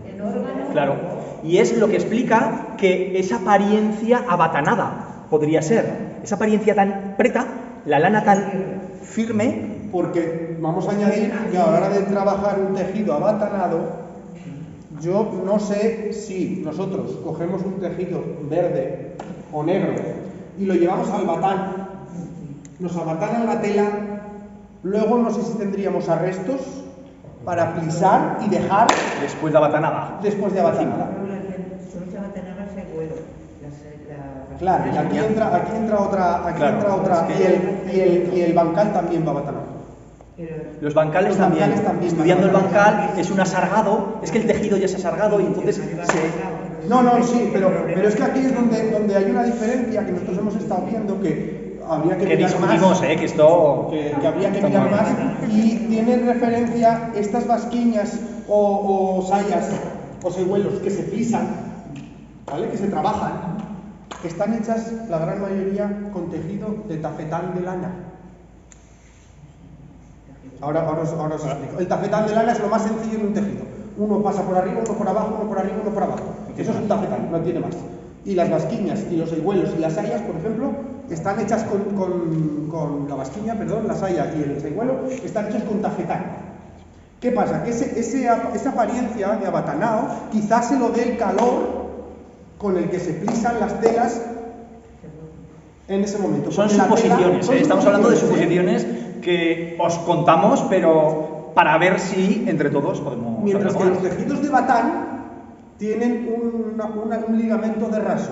en órganos. Claro. Y es lo que explica que esa apariencia abatanada podría ser. Esa apariencia tan preta, la lana tan firme. Porque vamos a añadir que a la hora de trabajar un tejido abatanado, yo no sé si nosotros cogemos un tejido verde o negro y lo llevamos al batán, nos abatanan la tela, luego no sé si tendríamos arrestos para plisar y dejar Después de abatanada. después de abatanada. Solo se abatanaba ese vuelo. Claro, y aquí entra otra, Claro, es que- y el bancal también va abatanado. Los bancales Los también. bancales también. Estudiando el bancal es un asargado, es que el tejido ya es asargado y entonces se... No, sí, pero es que aquí es donde hay una diferencia que nosotros hemos estado viendo que habría que Que mirar discutimos, más, que esto... que habría que mirar más, y tienen referencia estas basquiñas o sayas o sehuelos que se pisan, ¿vale? Que se trabajan, están hechas la gran mayoría con tejido de tafetán de lana. Ahora os explico. El tafetán de lana es lo más sencillo en un tejido. Uno pasa por arriba, uno por abajo, uno por arriba, uno por abajo. Eso es un tafetán, no tiene más. Y las basquiñas y los sehuelos y las sayas, por ejemplo, están hechas con la basquiña, perdón, la saya y el sehuelo, están hechos con tafetán. ¿Qué pasa? Que esa apariencia de abatanado quizás se lo dé el calor con el que se plisan las telas en ese momento. Son Porque la tela- suposiciones, son estamos hablando de suposiciones, suposiciones que os contamos, pero para ver si entre todos podemos... Mientras que saber los algo más. tejidos de batán tienen un ligamento de raso.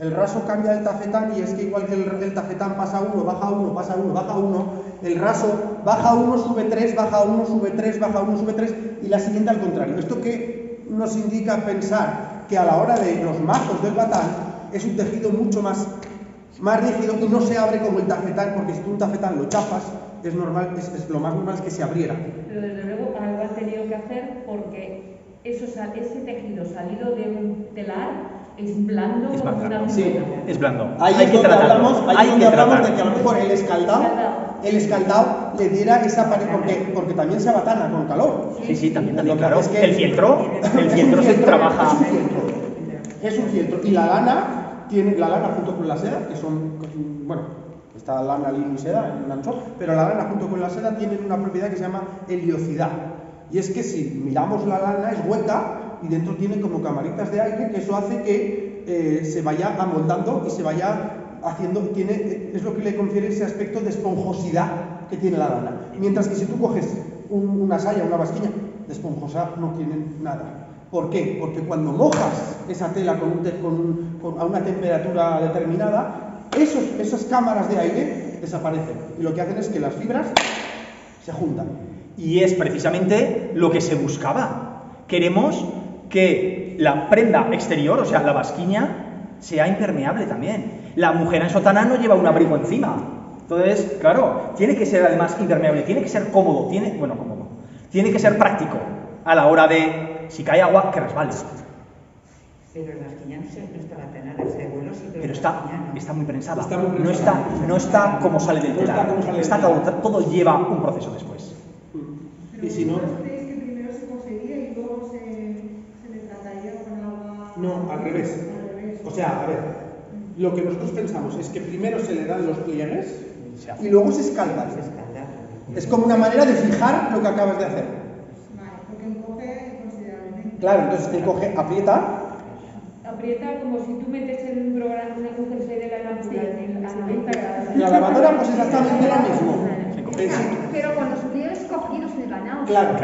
El raso cambia del tafetán y es que igual que el tafetán pasa uno, baja uno, pasa uno, baja uno, el raso baja uno, sube tres, baja uno, sube tres, baja uno, sube tres y la siguiente al contrario. ¿Esto qué nos indica pensar? Que a la hora de los mazos del batán es un tejido mucho más rígido y no se abre como el tafetán, porque si tú un tafetán lo chapas, es normal, es lo más normal es que se abriera. Pero desde luego algo han tenido que hacer porque ese tejido salido de un telar es blando Es como blando, una sí, gomina. Es blando. Ahí Hay es que donde tratarlo. hablamos de que a lo mejor el escaldado le diera esa pared, porque también se abatana con calor. Sí, también, Lo que claro. es que El fieltro se trabaja... Es un fieltro. Y la lana junto con la seda, que son, bueno, está lana, lino y seda en un ancho, pero la lana junto con la seda tienen una propiedad que se llama heliosidad. Y es que si miramos la lana es hueca y dentro tiene como camaritas de aire, que eso hace que se vaya amoldando y se vaya haciendo, es lo que le confiere ese aspecto de esponjosidad que tiene la lana. Mientras que si tú coges una saya, una basquiña, de esponjosa no tienen nada. ¿Por qué? Porque cuando mojas esa tela a una temperatura determinada, esas cámaras de aire desaparecen. Y lo que hacen es que las fibras se juntan. Y es precisamente lo que se buscaba. Queremos que la prenda exterior, o sea, la basquiña, sea impermeable también. La mujer en sotana no lleva un abrigo encima. Entonces, claro, tiene que ser además impermeable, tiene que ser cómodo, tiene que ser práctico a la hora de, si cae agua, que resbale. Pero la basquiña no está abatanada, el sehuelo sí, Pero la basquiña no. está muy prensada. Está muy prensada. No está como sale del No está telar. como sale del Está telar. todo lleva un proceso después. Y si no... ¿Creéis que primero se conseguía y luego se le trataría con agua? No, al revés. O sea, a ver, lo que nosotros pensamos es que primero se le dan los pliegues y luego se escaldan. Es como una manera de fijar lo que acabas de hacer. Vale, porque encoge considerablemente. Claro, entonces encoge, aprieta. Aprieta como si tú metes en un programa un jersey de la lámpara a 90 grados. La lavadora pues exactamente lo mismo. Pero con los pliegues cogidos y ganados. Claro,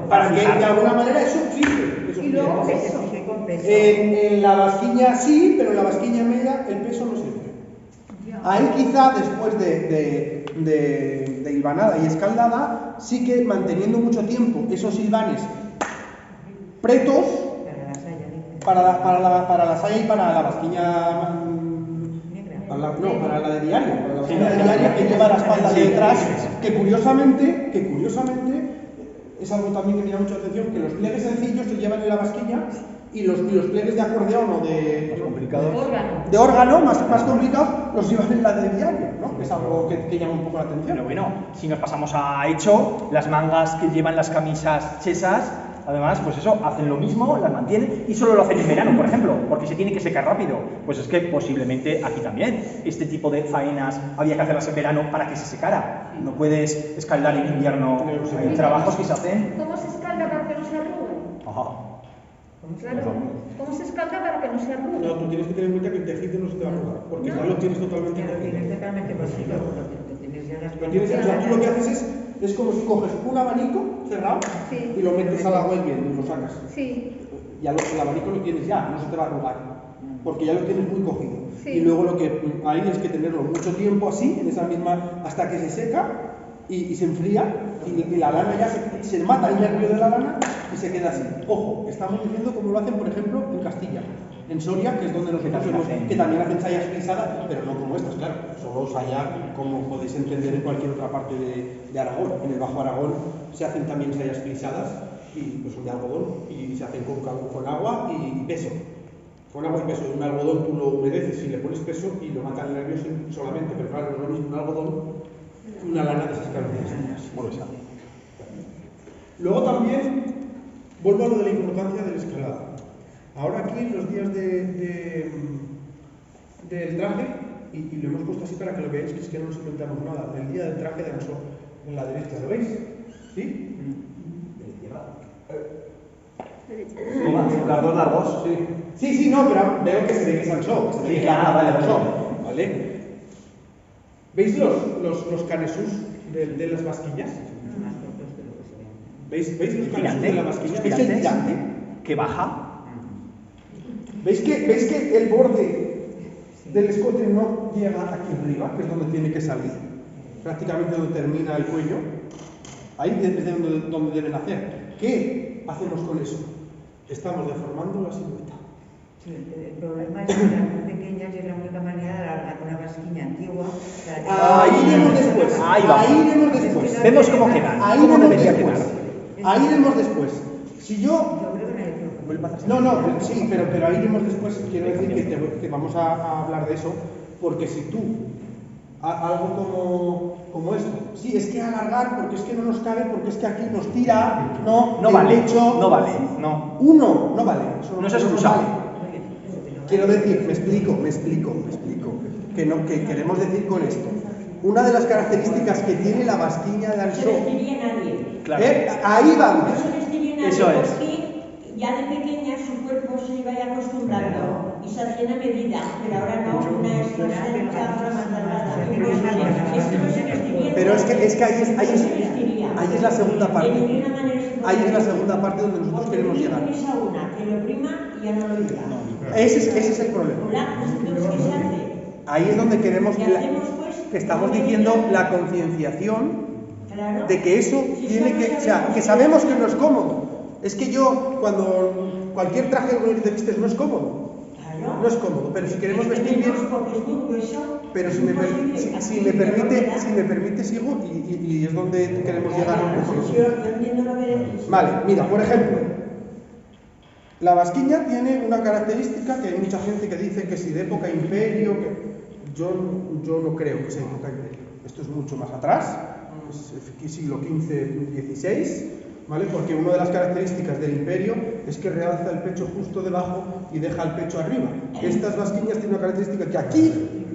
para que de alguna manera eso fije. Y luego Peso, peso. sí, con peso. En la basquiña sí, pero en la basquiña media el peso no sirve. Ahí quizá después de hilvanada y escaldada, sí que manteniendo mucho tiempo esos hilvanes pretos, para la saya y para la vasquiña... para la de diario, para la vasquiña de diario que lleva la espalda de detrás, que curiosamente es algo también que me llama mucha atención, que los pliegues sencillos se llevan en la vasquilla y los pliegues de acordeón o de órgano más complicados los llevan en la de diario, ¿no? Es algo que llama un poco la atención. Pero bueno, si nos pasamos a hecho, las mangas que llevan las camisas chesas, además, pues eso, hacen lo mismo, las mantienen y solo lo hacen en verano, por ejemplo, porque se tiene que secar rápido. Pues es que posiblemente aquí también este tipo de faenas había que hacerlas en verano para que se secara. No puedes escaldar en invierno. Hay trabajos que se hacen. ¿Cómo se escalda para que no se arrugue? Ajá. Claro. ¿Cómo se escalda para que no se arrugue? No, tú tienes que tener en cuenta que el tejido no se te va a arrugar, porque ya lo tienes totalmente Ya lo cocido. tienes totalmente cocido, porque tienes ya las Lo tienes, o sea, tú lo que haces es como si coges un abanico cerrado Sí. y lo metes al agua hirviendo y lo sacas. Sí. Ya el abanico lo tienes ya, no se te va a arrugar, porque ya lo tienes muy cogido. Sí. Y luego lo que hay es que tenerlo mucho tiempo así, en esa misma, hasta que se seca y se enfría, y la lana ya se mata el nervio de la lana y se queda así. Ojo, estamos diciendo como lo hacen, por ejemplo, en Castilla, en Soria, que es donde nosotros que también hacen sayas frisadas, pero no como estas, claro. Solo saya, como podéis entender, en cualquier otra parte de Aragón. En el Bajo Aragón se hacen también sayas frisadas, y pues son de algodón, y se hacen con agua y peso. Con agua y peso. Un algodón tú lo humedeces y le pones peso y lo mata el nervio solamente, pero claro, no es lo mismo un algodón que una lana de esas características. Luego también vuelvo a lo de la importancia de la escalada. Ahora aquí en los días del traje, y lo hemos puesto así para que lo veáis, que es que no nos inventamos nada, el día del traje de Ansó, en la derecha, ¿lo veis? ¿Sí? Las dos largos, sí. Sí, no, pero veo que se ve que es Ansó, que se ve que es la vale, Ansó, ¿vale? ¿Veis los canesús de las vasquillas? ¿Veis los canesús de la vasquilla? ¿Veis el tirante? Que baja. ¿Veis que el borde del escote no llega aquí arriba, que es donde tiene que salir? Prácticamente donde termina el cuello. Ahí es donde deben hacer. ¿Qué hacemos con eso? Estamos deformando la silueta. Sí, el problema es que las muy pequeñas y es la única manera de alargar una vasquilla antigua. Ahí iremos después. Ahí iremos después. Vemos cómo quedan. Ahí cómo iremos debería después. quedar. Ahí iremos después. Si yo... Yo creo que nadie preocupa. No, sí, pero ahí iremos después. Quiero decir que vamos a hablar de eso, porque si tú, algo como esto, sí, es que alargar, porque es que no nos cabe, porque es que aquí nos tira, no vale, pecho, no vale, no. Uno, no vale. No es excusable. Quiero decir, me explico, que queremos decir con esto. Una de las características que tiene la vasquiña de Ansó. No se les diría a nadie. Claro. Ahí vamos. No se les diría a nadie Eso es. porque ya de pequeña su cuerpo se iba acostumbrando y se hacían a medida, pero ahora no, una es más cerca, otra más alargada. Es que no se les diría. Pero es que ahí es la segunda parte. De ninguna manera se puede. Ahí es la segunda parte donde nosotros queremos llegar. Esa una, que lo prima y ya no lo diga. Ese es el problema. Hola, entonces, ¿qué se hace? Ahí es donde queremos ¿Qué hacemos, pues? que estamos diciendo la concienciación Claro. de que eso Si tiene eso no que, o sea, que sabemos que no es cómodo. Es que yo, cuando cualquier traje que te vistes no es cómodo. Claro. No es cómodo, pero si queremos vestir bien, Porque es muy grueso. pero si me permite sigo y es donde queremos llegar un poco. Yo entiendo lo que decís. Vale, mira, por ejemplo, la vasquiña tiene una característica que hay mucha gente que dice que si de época imperio, que yo no creo que sea época imperio. Esto es mucho más atrás, es siglo XV, XVI, ¿vale? Porque una de las características del imperio es que realza el pecho justo debajo y deja el pecho arriba. Estas vasquiñas tienen una característica que aquí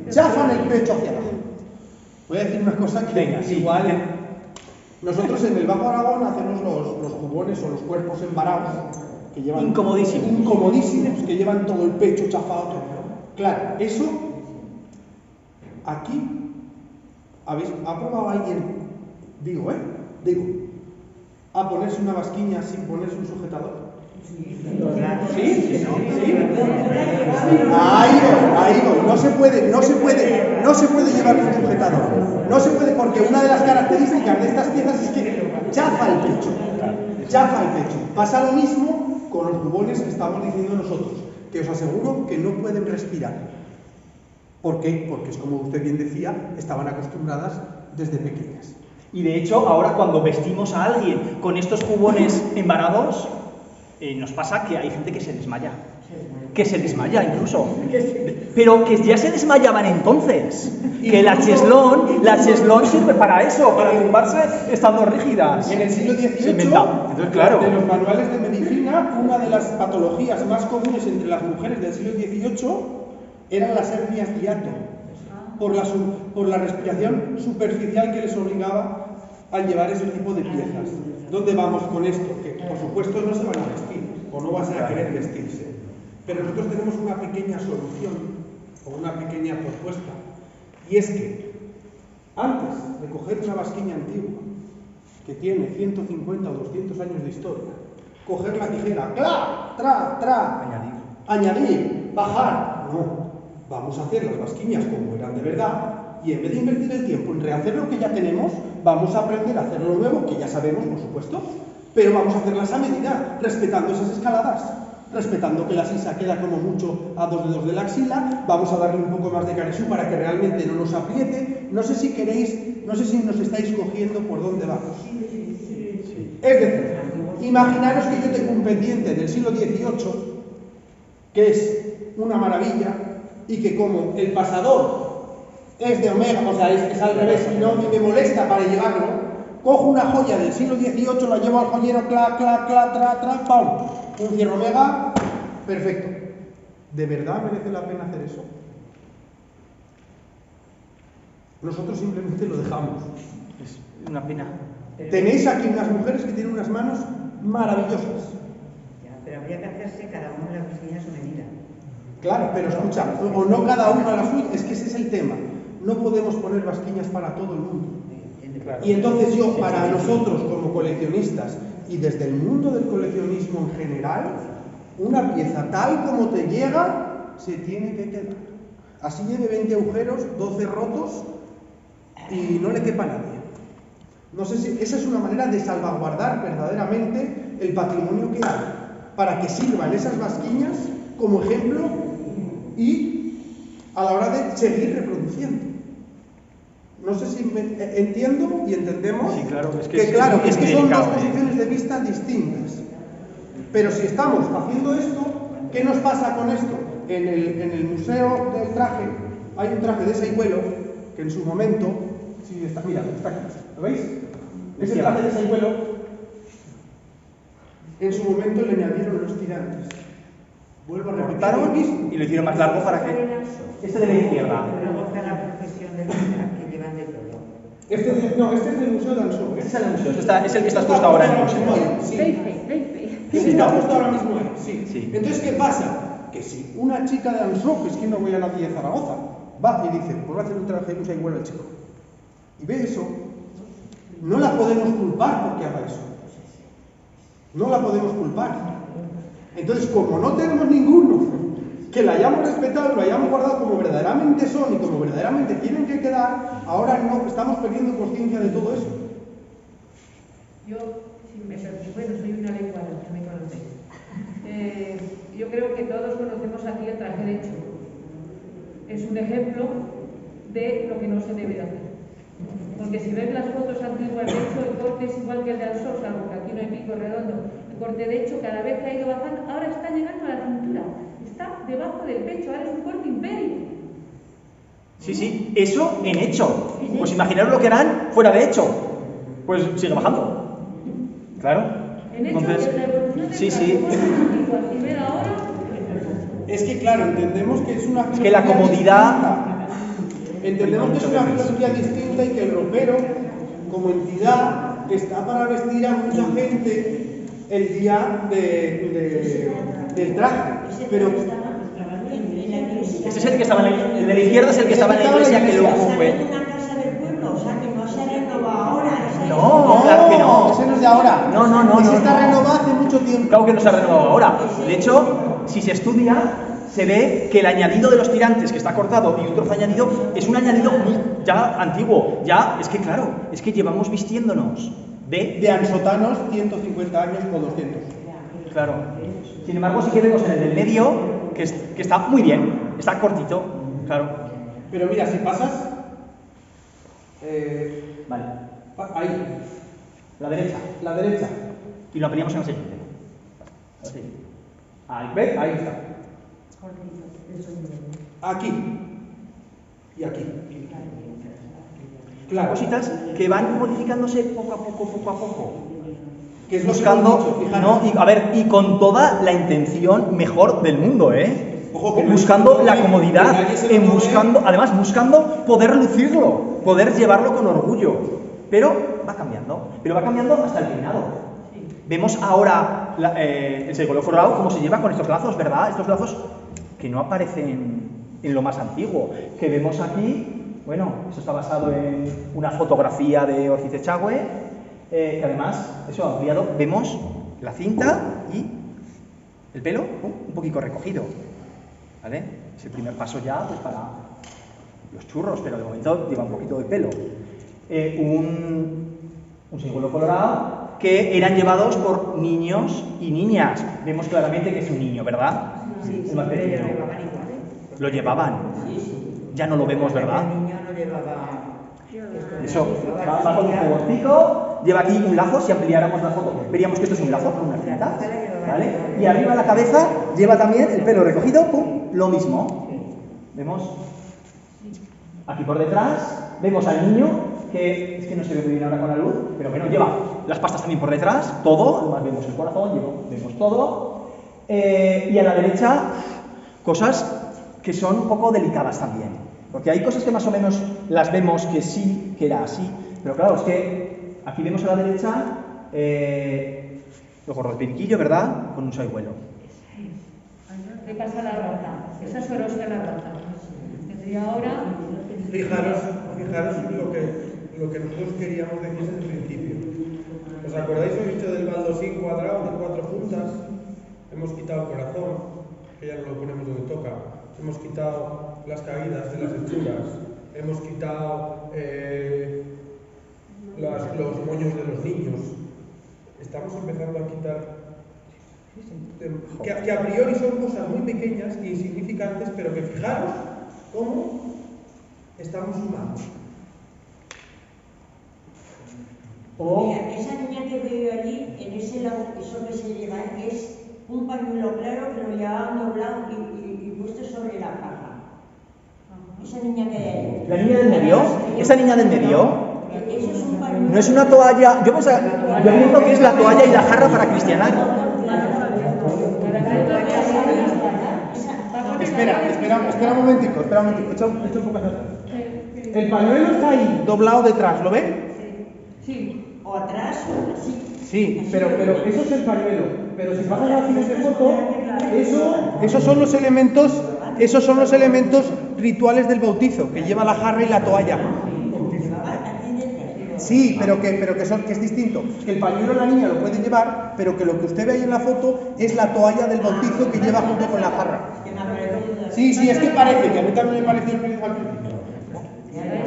chafan el pecho hacia abajo. Voy a decir una cosa que Venga, sí. igual... Nosotros en el Bajo Aragón hacemos los jubones o los cuerpos embarados que llevan incomodísimos, que llevan todo el pecho chafado. Claro, eso aquí ¿ha probado alguien? Digo, a ponerse una vasquiña sin ponerse un sujetador. ¿Sí? Ahí voy. No se puede llevar un sujetador. No se puede, porque una de las características de estas piezas es que chafa el pecho. Pasa lo mismo con los jubones que estamos diciendo nosotros, que os aseguro que no pueden respirar. ¿Por qué? Porque es como usted bien decía, estaban acostumbradas desde pequeñas. Y de hecho, ahora cuando vestimos a alguien con estos jubones embarados, nos pasa que hay gente que se desmaya. Que se desmaya incluso. Pero que ya se desmayaban entonces. Que la cheslón sirve para eso, para tumbarse estando rígidas. En el siglo XVIII, Entonces, claro. de los manuales de medicina, una de las patologías más comunes entre las mujeres del siglo XVIII eran las hernias hiato, por la respiración superficial que les obligaba a llevar ese tipo de piezas. ¿Dónde vamos con esto? Que por supuesto no se van a vestir, o no van a querer vestirse. Pero nosotros tenemos una pequeña solución, o una pequeña propuesta, y es que antes de coger una vasquilla antigua, que tiene 150 o 200 años de historia, coger la tijera, ¡cla! Añadir, bajar, no. Vamos a hacer las vasquiñas como eran de verdad, y en vez de invertir el tiempo en rehacer lo que ya tenemos, vamos a aprender a hacer lo nuevo, que ya sabemos, por supuesto, pero vamos a hacerlas a medida, respetando esas escaladas, respetando que la sisa queda como mucho a 2 dedos de la axila, vamos a darle un poco más de caresú para que realmente no nos apriete. No sé si queréis, no sé si nos estáis cogiendo por dónde vamos. Es decir, imaginaros que yo tengo un pendiente del siglo XVIII, que es una maravilla, y que como el pasador es de omega, o sea, es al revés, y no me molesta para llevarlo, cojo una joya del siglo XVIII, la llevo al joyero, ¡pam! Un cierre omega, perfecto. ¿De verdad merece la pena hacer eso? Nosotros simplemente lo dejamos. Es una pena. Tenéis aquí unas mujeres que tienen unas manos maravillosas. Ya, pero habría que hacerse cada uno las vasquillas a su medida. Claro, pero escucha, o no cada uno a la suya, es que ese es el tema. No podemos poner vasquillas para todo el mundo. Y entonces yo, para nosotros como coleccionistas, y desde el mundo del coleccionismo en general, una pieza tal como te llega, se tiene que quedar. Así lleve 20 agujeros, 12 rotos, y no le quepa a nadie. No sé si esa es una manera de salvaguardar verdaderamente el patrimonio que hay, para que sirvan esas vasquiñas como ejemplo y a la hora de seguir reproduciendo. No sé si entiendo y entendemos. Sí, claro, es que son dos posiciones de vista distintas. Pero si estamos haciendo esto, ¿qué nos pasa con esto? En el Museo del Traje hay un traje de Saigüelo que en su momento, mira, está aquí, ¿lo veis? Ese traje de Saigüelo, en su momento le añadieron los tirantes. Vuelvo a repetir lo mismo. Y lo hicieron más largo para que... Este de la izquierda. Luego está la profesión de que llevan de todo. Este es del Museo de Ansó. Este es el museo, es el que está expuesto ahora en el museo. Sí, está puesto ahora mismo ahí, sí. Entonces, ¿qué pasa? Que si una chica de Ansó, que es que no voy a nadie de Zaragoza, va y dice, pues voy a hacer un traje de igual al chico, y ve eso, no la podemos culpar porque haga eso. No la podemos culpar. Entonces, como no tenemos ninguno que la hayamos respetado y lo hayamos guardado como verdaderamente son y como verdaderamente tienen que quedar, ahora no estamos perdiendo conciencia de todo eso. Yo, si me permite, bueno, soy una lengua, que me conocéis. Yo creo que todos conocemos aquí el traje de hecho. Es un ejemplo de lo que no se debe de hacer. Porque si ves las fotos antiguas de hecho, el corte es igual que el de Ansó, salvo que aquí no hay pico redondo. El corte de hecho, cada vez que ha ido bajando, ahora está llegando a la cintura. Está debajo del pecho, ahora es un corte imperio. Sí, eso en hecho. Pues imaginaros lo que harán fuera de hecho. Pues sigue bajando. Claro. En hecho, entonces, la evolución de y ver ahora. Es que claro, entendemos que es una filosofía que la comodidad distinta. Entendemos que es una filosofía distinta y que el ropero, como entidad, está para vestir a mucha gente el día del traje. Pero ese es el que estaba en el de la izquierda, es el que estaba en la iglesia que luego fue. No, claro que no. Ese no es de ahora. No. Ese está renovado hace mucho tiempo. Claro que no se ha renovado ahora. De hecho, si se estudia, se ve que el añadido de los tirantes que está cortado y un trozo añadido es un añadido muy ya antiguo. Ya, es que claro, es que llevamos vistiéndonos de ansotanos 150 años o 200. Claro. Sin embargo, sí que vemos en el del medio que está muy bien, está cortito, claro. Pero mira, si pasas... Vale. Ahí. La derecha. La derecha. Y lo ampliamos en el siguiente. Así. Ahí, ¿ves? Ahí está. Aquí. Y aquí. Claro. Cositas que van modificándose poco a poco. Que es lo buscando, que hemos dicho, ¿no? Y, a ver, y con toda la intención mejor del mundo, ¿eh? Ojo, que buscando no la hay- comodidad, que nadie se lo tome. además buscando poder lucirlo, poder llevarlo con orgullo. Pero va cambiando hasta el peinado. Vemos ahora el señuelo forrado cómo se lleva con estos lazos, ¿verdad? Estos lazos que no aparecen en lo más antiguo. Que vemos aquí, bueno, eso está basado en una fotografía de Ortiz Echagüe, que además, eso ampliado, vemos la cinta y el pelo un poquito recogido. ¿Vale? Es el primer paso ya pues, para los churros, pero de momento lleva un poquito de pelo. Un señuelo colorado que eran llevados por niños y niñas. Vemos claramente que es un niño, ¿verdad? Sí, El más pero pequeño. lo llevaban igual. Lo llevaban. Ya no lo vemos, ¿verdad? El niño no llevaba... Eso, va con un jugoncito, lleva aquí un lazo, si ampliáramos la foto, veríamos que esto es un lazo con unas cintas, ¿vale? Y arriba la cabeza lleva también el pelo recogido, ¡pum!, lo mismo. ¿Vemos? Aquí por detrás vemos al niño, que es que no se ve muy bien ahora con la luz, pero bueno, lleva las pastas también por detrás, todo, además vemos el corazón, vemos todo. Y a la derecha, cosas que son un poco delicadas también. Porque hay cosas que más o menos las vemos que sí, que era así, pero claro, es que aquí vemos a la derecha los gorros de periquillo, ¿verdad? Con un soyuelo. ¿Qué pasa la rata? Esa es Orosca la rata. Tendría ahora... Fijaros lo que nosotros queríamos decir desde el principio. ¿Os acordáis del bicho del baldosín cuadrado de 4 puntas? Hemos quitado el corazón, que ya no lo ponemos donde toca. Hemos quitado las caídas de las hechuras. Hemos quitado los moños de los niños. Estamos empezando a quitar que a priori son cosas muy pequeñas e insignificantes, pero que fijaros cómo estamos sumando. Mira, esa niña que veo allí, en ese lado, eso que se lleva es un pañuelo claro que lo llevaban doblado y puesto sobre la caja. Esa niña que hay ahí. ¿La niña del medio? ¿Esa niña del medio? Eso es un pañuelo. No es una toalla, yo pienso que es la toalla y la jarra para cristianar. Espera un momentico, echa un poco hacia atrás. El pañuelo está ahí, doblado detrás, ¿lo ven? Sí. O atrás, así. Sí, pero eso es el pañuelo. Pero si pasas a la siguiente foto, esos son los elementos rituales del bautizo, que lleva la jarra y la toalla. Sí, pero que es distinto. Que el pañuelo la niña lo puede llevar, pero que lo que usted ve ahí en la foto es la toalla del bautizo que lleva junto con la jarra. Sí, es que parece, que a mí también me pareció el principio al principio.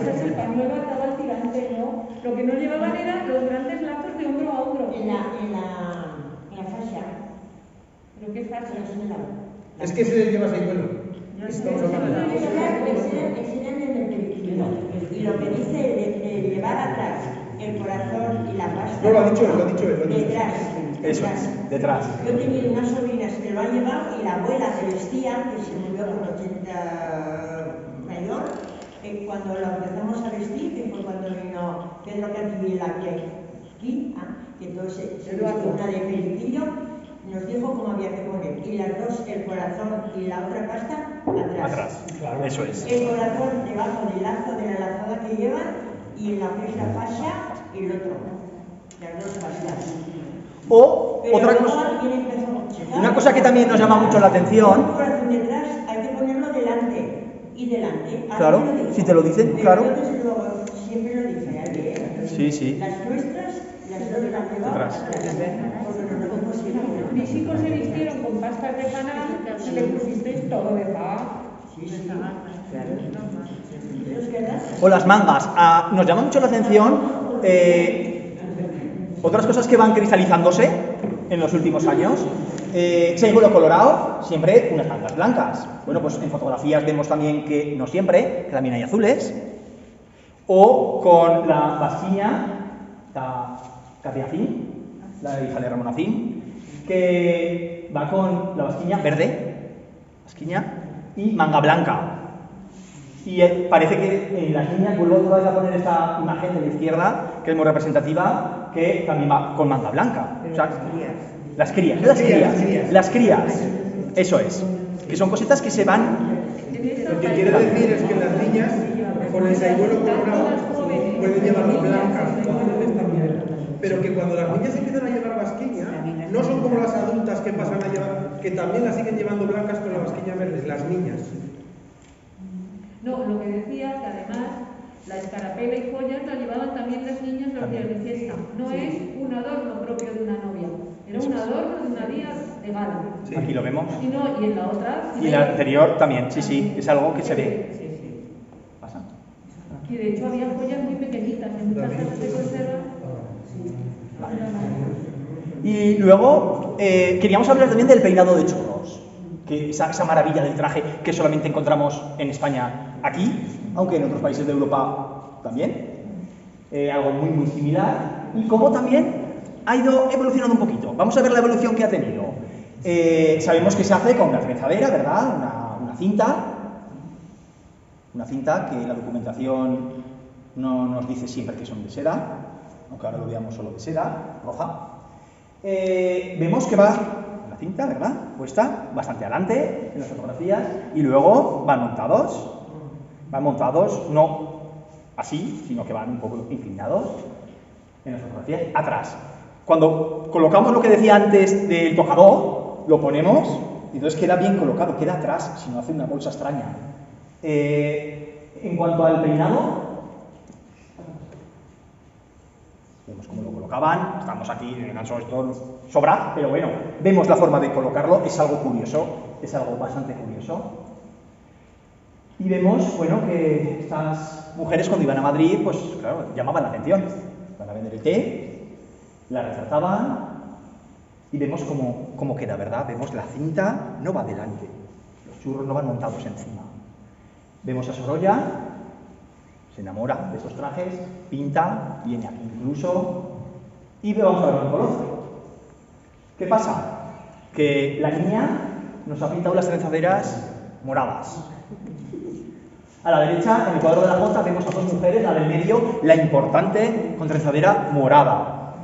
Ese es el pañuelo atado al tirante, ¿no? Lo que no llevaban eran los grandes lazos de hombro a hombro. En la fascia. ¿Pero qué fascia? Es que ese lleva señuelo. Estamos hablando. Enseñan en el periquillo. Y lo que dice de llevar atrás el corazón y la pasta. No, lo ha dicho él. Detrás. Eso, detrás. Yo he tenido unas sobrinas que lo han llevado y la abuela que vestía, que se murió con 80 mayor, cuando lo empezamos a vestir, que fue cuando vino Pedro Cantillela aquí, que entonces se vistió una de periquillo, nos dijo cómo había que poner. Y las dos, el corazón y la otra pasta, atrás. Atrás, claro, eso es. El corazón debajo del lazo de la lazada que llevan y en la fiesta fascia y el otro. Las dos pastas. O Pero otra luego cosa, alguien empezó a checar. una cosa que también nos llama mucho la atención. Un corazón detrás hay que ponerlo delante y delante. Claro, Alguien lo dijo. si te lo dicen, Pero claro. yo desde luego siempre lo dice alguien. Sí. Las nuestras, las dos las llevamos Atrás. porque nos lo hemos posible. Mis hijos se vistieron con pastas de panal y le pusisteis todo de pa. Sí, Eso es verdad. O las mangas. Nos llama mucho la atención otras cosas que van cristalizándose en los últimos años. Si hay vuelo colorado, siempre unas mangas blancas. Bueno, pues en fotografías vemos también que no siempre, que también hay azules. O con la basquiña, Capiafín, la hija de Ramón Afín, que va con la basquiña verde, y manga blanca. Y parece que en las niñas, vuelvo otra vez a poner esta imagen de la izquierda, que es muy representativa, que también va con manga blanca. O sea, las crías, eso es. Que son cositas que se van. Lo que quiere decir es que las niñas, con el saibuelo colorado, pueden llevar blancas, pero que cuando las niñas empiezan a llevar basquiña, no son como las adultas que pasan a llevar, que también las siguen llevando blancas con la basquiña verde, las niñas. No, lo que decía que además la escarapela y joyas la llevaban también las niñas los días de fiesta. No es un adorno propio de una novia, era un adorno de una día de gala. Sí. Aquí lo vemos. Y, no, y en la otra. Y la anterior también, sí, es algo que se ve. ¿Pasa? Y de hecho había joyas muy pequeñitas, en muchas casas de conserva. Y luego queríamos hablar también del peinado de churros, que esa maravilla del traje que solamente encontramos en España aquí, aunque en otros países de Europa también, algo muy similar, y cómo también ha ido evolucionando un poquito. Vamos a ver la evolución que ha tenido. Sabemos que se hace con una trenzadera, ¿verdad? Una cinta que la documentación no nos dice siempre que son de seda, aunque ahora lo veamos solo de seda, roja. Vemos que va la cinta, ¿verdad? Puesta bastante adelante en las fotografías y luego van montados no así, sino que van un poco inclinados en las fotografías atrás. Cuando colocamos lo que decía antes del tocador, lo ponemos y entonces queda bien colocado, queda atrás, si no hace una bolsa extraña. En cuanto al peinado, vemos cómo lo colocaban, estamos aquí, esto sobra, pero bueno, vemos la forma de colocarlo, es algo curioso, es algo bastante curioso. Y vemos, bueno, que estas mujeres cuando iban a Madrid, pues claro, llamaban la atención, van a vender el té, la retrataban y vemos cómo queda, ¿verdad? Vemos la cinta, no va delante, los churros no van montados encima. Vemos a Sorolla, se enamora de estos trajes, pinta, viene aquí incluso, y vamos a ver el color. ¿Qué pasa? Que la niña nos ha pintado las trenzaderas moradas. A la derecha, en el cuadro de la Jota, vemos a dos mujeres, la del medio, la importante, con trenzadera morada.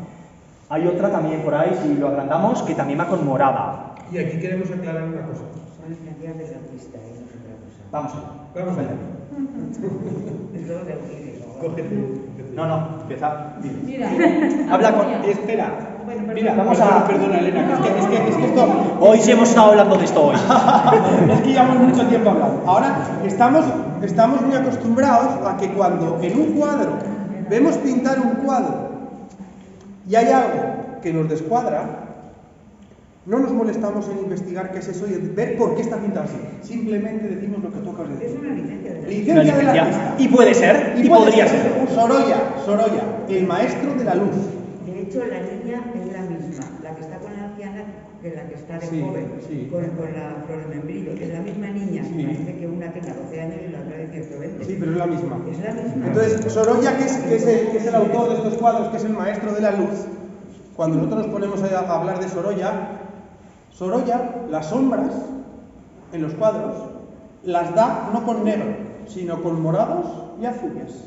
Hay otra también por ahí, si lo agrandamos, que también va con morada. Y aquí queremos aclarar una cosa. Son las canciones de la pista, no es otra cosa. Vamos allá. Vamos allá. Es todo de No, empieza. Mira, Habla con. Espera. Bueno, Mira, vamos a. Perdona, Elena, es que esto. Hoy sí hemos estado hablando de esto hoy. Es que llevamos mucho tiempo hablando. Ahora estamos muy acostumbrados a que cuando en un cuadro vemos pintar un cuadro y hay algo que nos descuadra, no nos molestamos en investigar qué es eso y en ver por qué está pintado así. Simplemente decimos lo que toca decir. Es una licencia de la Licencia de la pista. Y puede ser, y podría ser. Sorolla, el maestro de la luz. De hecho, la niña es la misma, la que está con la anciana que la que está de Sí, joven, sí. con la flor de membrillo. Es la misma niña, Sí. parece que una tenga 12 años y la otra de 120. Sí, pero es la misma. Es la misma. Entonces, Sorolla, que es el autor de estos cuadros, que es el maestro de la luz, cuando nosotros nos ponemos a hablar de Sorolla, las sombras en los cuadros las da no con negro, sino con morados y azules.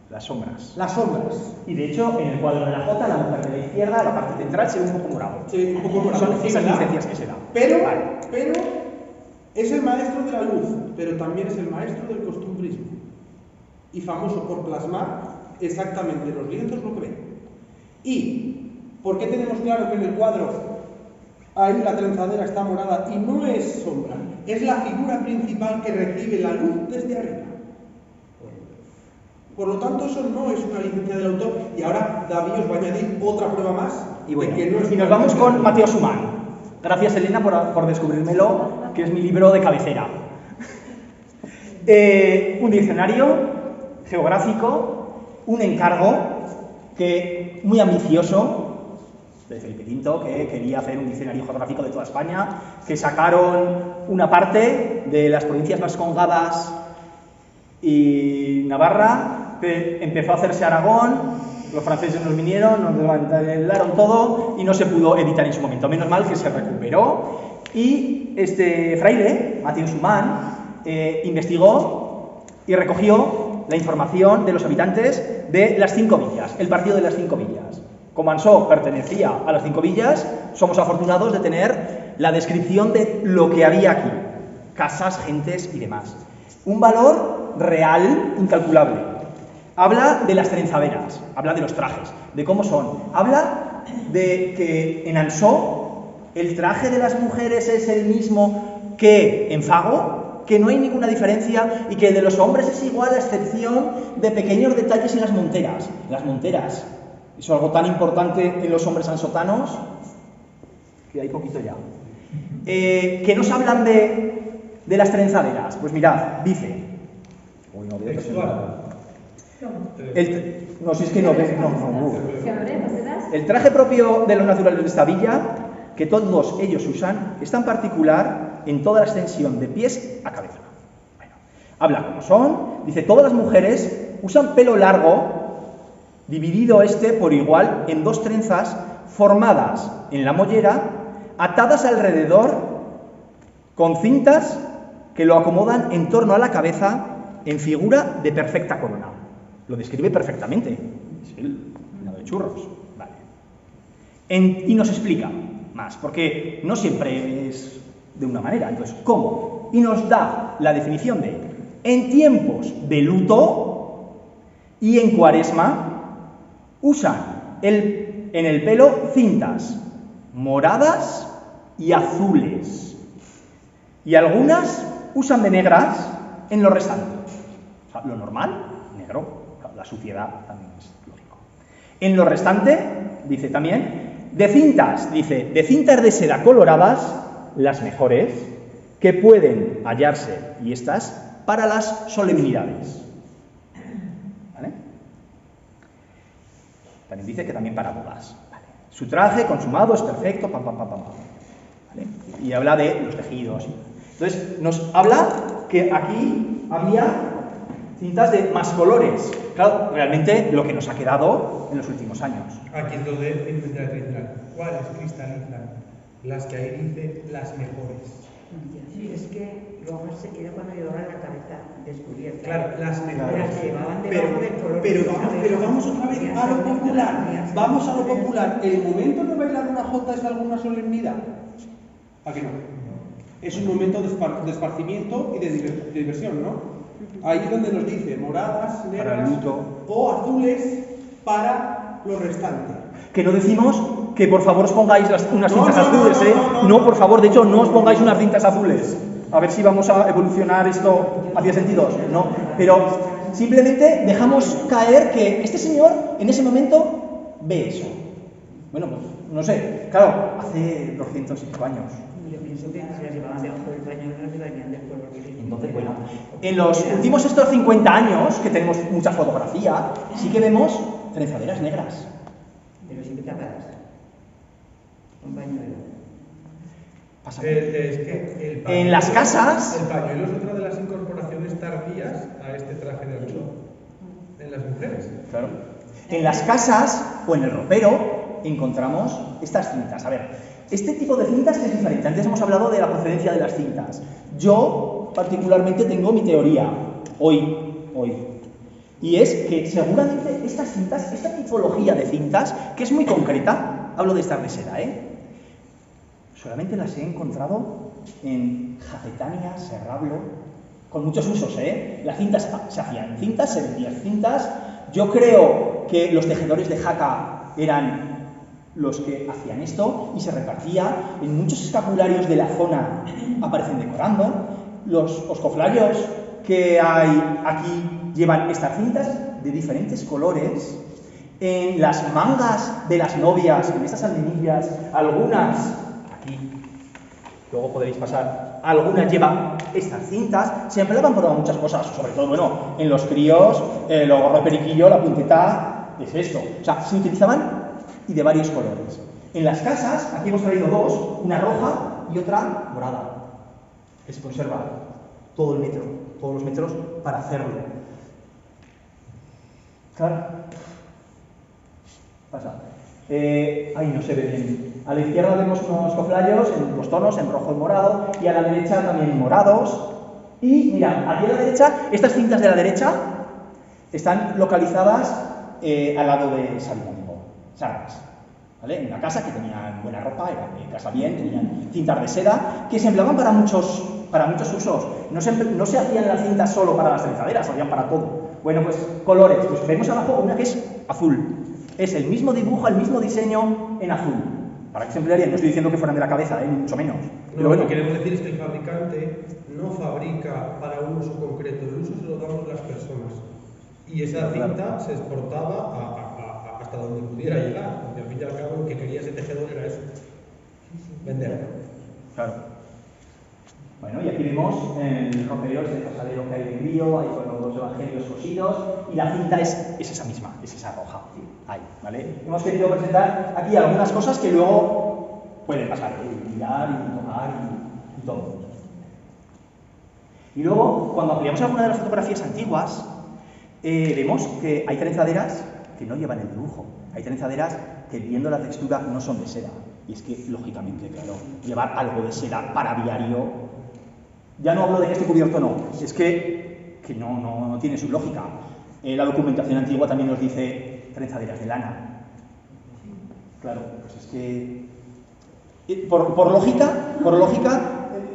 Las sombras. Las sombras. Y de hecho, en el cuadro de la Jota, la mujer de la izquierda, la parte central se ve un poco morado. Sí, un poco morado. Son Sí, esas ¿verdad? licencias que se dan. Pero Vale. es el maestro de la luz, pero también es el maestro del costumbrismo. Y famoso por plasmar exactamente los lienzos lo que ven. ¿Y por qué tenemos claro que en el cuadro ahí la trenzadera está morada y no es sombra? Es la figura principal que recibe la luz desde arriba. Por lo tanto, eso no es una licencia del autor. Y ahora David os va a añadir otra prueba más. Y bueno, de que no es y una nos vamos licencia con Mateo Sumán. Gracias, Elena, por descubrírmelo, que es mi libro de cabecera. Un diccionario geográfico, un encargo que muy ambicioso, de Felipe V, que quería hacer un diccionario geográfico de toda España, que sacaron una parte de las provincias vascongadas y Navarra, que empezó a hacerse Aragón, los franceses nos vinieron, nos desmantelaron todo y no se pudo editar en su momento. Menos mal que se recuperó y este fraile, Mathieu Sumán, investigó y recogió la información de los habitantes de las 5 villas, el partido de las 5 villas. Como Ansó pertenecía a las 5 villas, somos afortunados de tener la descripción de lo que había aquí, casas, gentes y demás. Un valor real incalculable. Habla de las trenzaderas, habla de los trajes, de cómo son. Habla de que en Ansó el traje de las mujeres es el mismo que en Fago, que no hay ninguna diferencia y que el de los hombres es igual a excepción de pequeños detalles en las monteras. Las monteras, eso es algo tan importante en los hombres ansotanos que hay poquito ya. ¿Qué nos hablan de las trenzaderas? Pues mirad, dice... Uy, no veo no, si es que no ves, El traje propio de los naturales de esta villa, que todos ellos usan, es tan particular en toda la extensión de pies a cabeza. Bueno, habla como son, dice, todas las mujeres usan pelo largo, dividido por igual en 2 trenzas formadas en la mollera, atadas alrededor con cintas que lo acomodan en torno a la cabeza en figura de perfecta corona. Lo describe perfectamente. Es el lado de churros. Vale. Y nos explica más, porque no siempre es de una manera. Entonces, ¿cómo? Y nos da la definición de: en tiempos de luto y en cuaresma usan en el pelo cintas moradas y azules. Y algunas usan de negras en lo restante. O sea, lo normal, negro. La suciedad también es lógico. En lo restante, dice también, de cintas de seda coloradas, las mejores, que pueden hallarse, y estas, para las solemnidades. ¿Vale? También dice que también para bodas. ¿Vale? Su traje consumado es perfecto, ¿vale? Y habla de los tejidos. Entonces, nos habla que aquí había cintas de más colores. Claro, realmente lo que nos ha quedado en los últimos años. Aquí es donde industria tradicional. ¿Cuáles cristalizan? Las que ahí dice las mejores. Sí, es que luego era cuando llevaban la cabeza descubierta. Claro, las mejores. Las que llevaban debajo del color. Pero vamos otra vez a lo popular. Vamos a lo popular. ¿El momento de bailar una jota es alguna solemnidad? ¿A qué no? Es un momento de esparcimiento y de diversión, ¿no? Ahí es donde nos dice moradas, negras o azules para lo restante. Que no decimos que por favor os pongáis unas cintas azules, ¿eh? No, por favor, de hecho, no os pongáis unas cintas azules. A ver si vamos a evolucionar esto hacia sentidos. No, pero simplemente dejamos caer que este señor en ese momento ve eso. Bueno, pues no sé, claro, hace 205 años. Yo pienso que se las llevaban debajo del paño, no se bañaban del pueblo. Entonces, bueno, en los últimos estos 50 años, que tenemos mucha fotografía, sí que vemos trenzaderas negras. Pero siempre tapadas. Un pañuelo. Es que en las casas... El pañuelo es otra de las incorporaciones tardías a este traje de Ansó. En las mujeres. Claro. En las casas o en el ropero encontramos estas cintas. A ver, este tipo de cintas es diferente. Antes hemos hablado de la procedencia de las cintas. Yo particularmente tengo mi teoría hoy, y es que seguramente estas cintas, esta tipología de cintas, que es muy concreta, hablo de estas de seda, solamente las he encontrado en Jacetania, Serrablo, con muchos usos, las cintas se hacían cintas, se vendían cintas. Yo creo que los tejedores de Jaca eran los que hacían esto y se repartía. En muchos escapularios de la zona aparecen decorando. Los oscoflayos que hay aquí llevan estas cintas de diferentes colores. En las mangas de las novias, en estas almenillas, algunas, aquí, luego podréis pasar, algunas llevan estas cintas. Se empleaban para muchas cosas, sobre todo, bueno, en los críos, el gorro de periquillo, la punteta, es esto. O sea, se utilizaban y de varios colores. En las casas, aquí hemos traído dos, una roja y otra morada, que se conserva todo el metro, todos los metros para hacerlo. Claro. Pasa. Ahí no se ve bien. A la izquierda vemos unos coflayos en dos tonos, en rojo y morado, y a la derecha también morados. Y mira, aquí a la derecha, estas cintas de la derecha están localizadas al lado de Salínico, Sargas, ¿vale? En una casa que tenían buena ropa, era de casa bien, tenían cintas de seda, que se empleaban para muchos usos. No se hacían las cintas solo para las trenzaderas, se hacían para todo. Bueno, pues colores, pues vemos abajo una que es azul. Es el mismo dibujo, el mismo diseño en azul. ¿Para qué se emplearían? No estoy diciendo que fueran de la cabeza, mucho menos. Pero bueno, lo que queremos decir es que el fabricante no fabrica para un uso concreto, el uso se lo damos las personas. Y esa cinta se exportaba hasta donde pudiera llegar, porque al fin y al cabo lo que quería ese tejedor era eso, vender. Claro. Bueno, y aquí vemos el rompedor de pasadero que hay de Grillo, ahí con los dos evangelios cosidos, y la cinta es esa misma, es esa roja, ahí, ¿vale? Hemos querido presentar aquí algunas cosas que luego pueden pasar, mirar y tocar y todo. Y luego, cuando ampliamos alguna de las fotografías antiguas, vemos que hay trenzaderas que no llevan el dibujo, hay trenzaderas que viendo la textura no son de seda, y es que, lógicamente, claro, llevar algo de seda para diario. Ya no hablo de que esté cubierto o no, es que no tiene su lógica. La documentación antigua también nos dice trenzaderas de lana. Claro, pues es que por lógica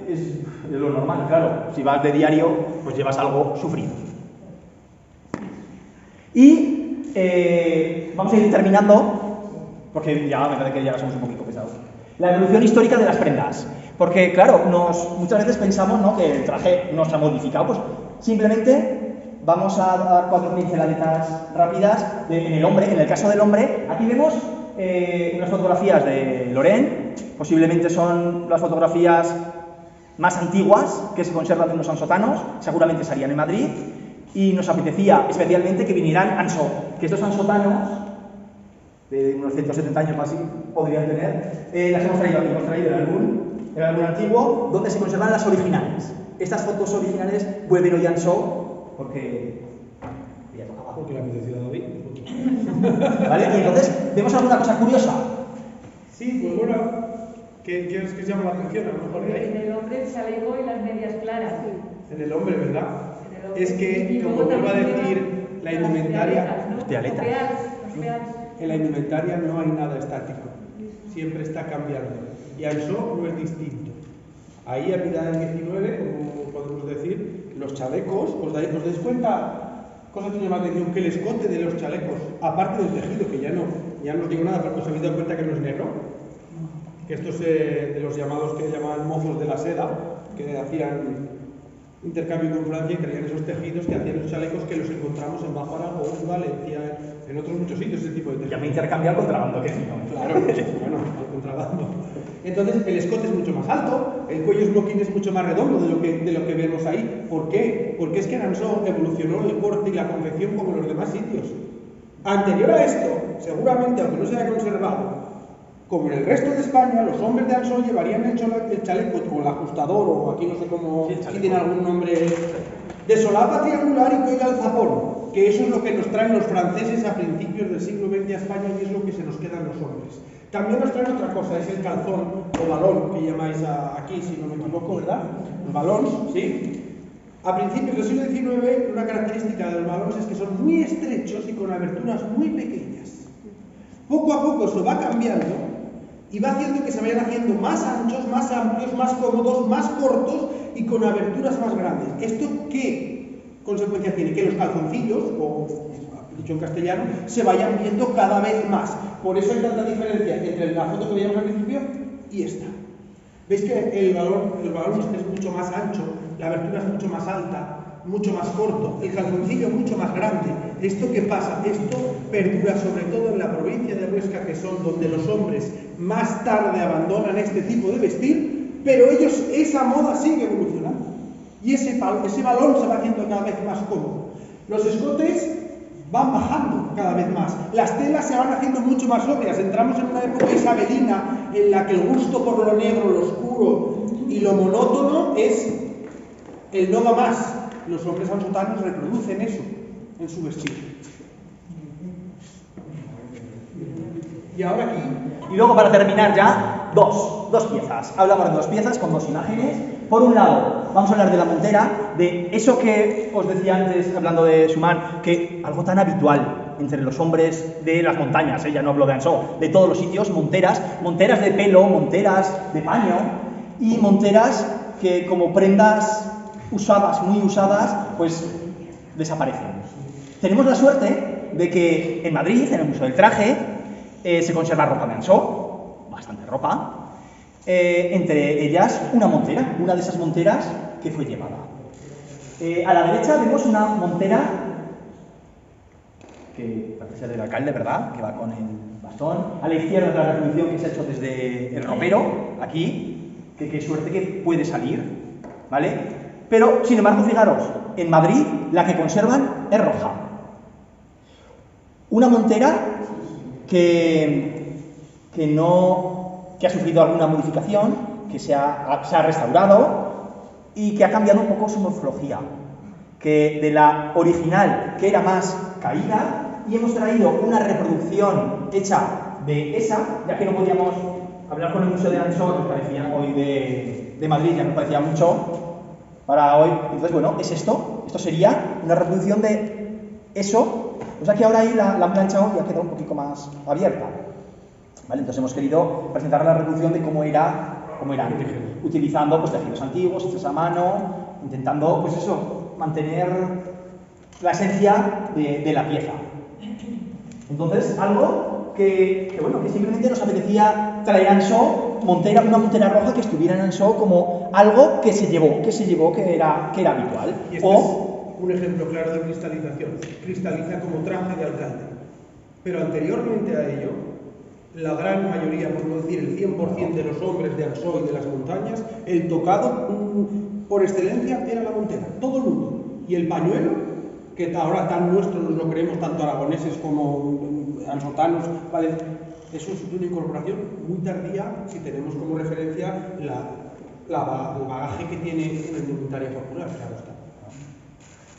es lo normal, claro. Si vas de diario, pues llevas algo sufrido. Y vamos a ir terminando, porque ya me parece que ya somos un poquito pesados. La evolución histórica de las prendas. Porque, claro, muchas veces pensamos, ¿no?, que el traje no se ha modificado. Pues simplemente vamos a dar 4 pinceladitas rápidas en el hombre. En el caso del hombre, aquí vemos unas fotografías de Loren. Posiblemente son las fotografías más antiguas que se conservan de unos ansotanos. Seguramente se harían en Madrid. Y nos apetecía especialmente que vinieran Ansó, que estos ansotanos, de unos 170 años más, podrían tener, las hemos traído aquí, hemos traído el álbum antiguo, donde se conservan las originales. Estas fotos originales vuelven hoy a Ansó, porque ya tocaba. Porque la apetecía David. ¿Vale? Y entonces, vemos alguna cosa curiosa. Sí, pues bueno, ¿qué es que llama la atención? A lo mejor En el hombre el chaleco y las medias claras. En el hombre, ¿verdad? En el hombre. Es que, como vuelvo a decir, la indumentaria... Los pialetas. En la indumentaria no hay nada estático, siempre está cambiando. Y Ansó no es distinto. Ahí a mitad del 19, como podemos decir, los chalecos, ¿os dais cuenta? Cosa que llama la atención, que el escote de los chalecos, aparte del tejido, que ya no os digo nada, pero os habéis dado cuenta que no es negro, que estos de los llamados que llamaban mozos de la seda, que hacían intercambio con Francia y traían esos tejidos que hacían los chalecos que los encontramos en Báfara o en Valencia, en otros muchos sitios, ese tipo de tejidos. Ya me intercambié al contrabando, que sí, ¿no? Claro, bueno, al contrabando. Entonces el escote es mucho más alto, el cuello smoking es mucho más redondo de lo que vemos ahí. ¿Por qué? Porque es que en Ansó evolucionó el corte y la confección como en los demás sitios. Anterior a esto, seguramente, aunque no se haya conservado, como en el resto de España, los hombres de Ansó llevarían el chaleco con el ajustador, o aquí no sé cómo, si tiene algún nombre, de solapa triangular y cuello alzapón, que eso es lo que nos traen los franceses a principios del siglo XX a España y es lo que se nos quedan los hombres. También nos traen otra cosa, es el calzón o balón, que llamáis aquí, si no me equivoco, ¿verdad? El balón, ¿sí? A principios del siglo XIX, una característica de los balones es que son muy estrechos y con aberturas muy pequeñas. Poco a poco eso va cambiando y va haciendo que se vayan haciendo más anchos, más amplios, más cómodos, más cortos y con aberturas más grandes. ¿Esto qué consecuencia tiene? Que los calzoncillos, o dicho en castellano, se vayan viendo cada vez más. Por eso hay tanta diferencia entre la foto que veíamos al principio y esta. ¿Veis que el balón es mucho más ancho, la abertura es mucho más alta, mucho más corto, el calzoncillo mucho más grande? ¿Esto qué pasa? Esto perdura sobre todo en la provincia de Huesca, que son donde los hombres más tarde abandonan este tipo de vestir, pero esa moda sigue evolucionando. Y ese balón se va haciendo cada vez más cómodo. Los escotes van bajando cada vez más. Las telas se van haciendo mucho más sobrias. Entramos en una época isabelina en la que el gusto por lo negro, lo oscuro y lo monótono es el no va más. Los hombres ansotanos reproducen eso en su vestido. Y ahora aquí... Y luego, para terminar ya, dos piezas. Hablamos de dos piezas con dos imágenes. Por un lado, vamos a hablar de la montera, de eso que os decía antes, hablando de Schumann, que algo tan habitual entre los hombres de las montañas, ya no hablo de Ansó, de todos los sitios, monteras de pelo, monteras de paño, y monteras que como prendas usadas, muy usadas, pues desaparecen. Tenemos la suerte de que en Madrid, en el Museo del Traje, se conserva ropa de Ansó, bastante ropa, entre ellas una montera, una de esas monteras que fue llevada. A la derecha vemos una montera que parece ser del alcalde, ¿verdad?, que va con el bastón. A la izquierda la reproducción que se ha hecho desde el ropero, aquí, que qué suerte que puede salir, ¿vale? Pero, sin embargo, fijaros, en Madrid la que conservan es roja. Una montera que ha sufrido alguna modificación, que se ha restaurado y que ha cambiado un poco su morfología, que de la original, que era más caída, y hemos traído una reproducción hecha de esa, ya que no podíamos hablar con el Museo de Ansó, nos parecía hoy de Madrid, ya nos parecía mucho para hoy. Entonces, bueno, es esto sería una reproducción de eso, o sea que ahora ahí la han planchado y ha quedado un poquito más abierta. ¿Vale? Entonces hemos querido presentar la reproducción de cómo era utilizando pues tejidos antiguos, hechos a mano, intentando pues eso, mantener la esencia de la pieza. Entonces, algo que simplemente nos apetecía traer a Ansó, una montera roja que estuviera en Ansó como algo que se llevó, que era habitual. Y este es un ejemplo claro de cristalización. Cristaliza como traje de alcalde. Pero anteriormente a ello, la gran mayoría, por no decir el 100% de los hombres de Ansó y de las montañas, el tocado por excelencia era la montera, todo el mundo. Y el pañuelo, que ahora tan nuestro nos lo creemos tanto aragoneses como ansotanos, ¿vale? Eso es una incorporación muy tardía si tenemos como referencia el bagaje que tiene en la indumentaria popular, claro está.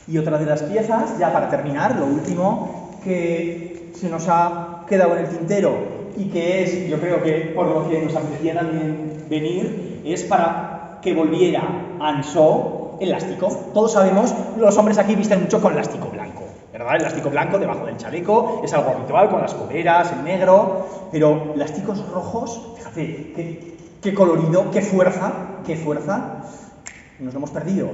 Y otra de las piezas, ya para terminar, lo último que se nos ha quedado en el tintero y que es, yo creo que por lo que nos apetecía también venir, es para que volviera a Ansó el lástico. Todos sabemos, los hombres aquí visten mucho con lástico blanco, ¿verdad? El lástico blanco debajo del chaleco es algo habitual con las coderas, el negro, pero lásticos rojos, fíjate, qué colorido, qué fuerza, nos lo hemos perdido.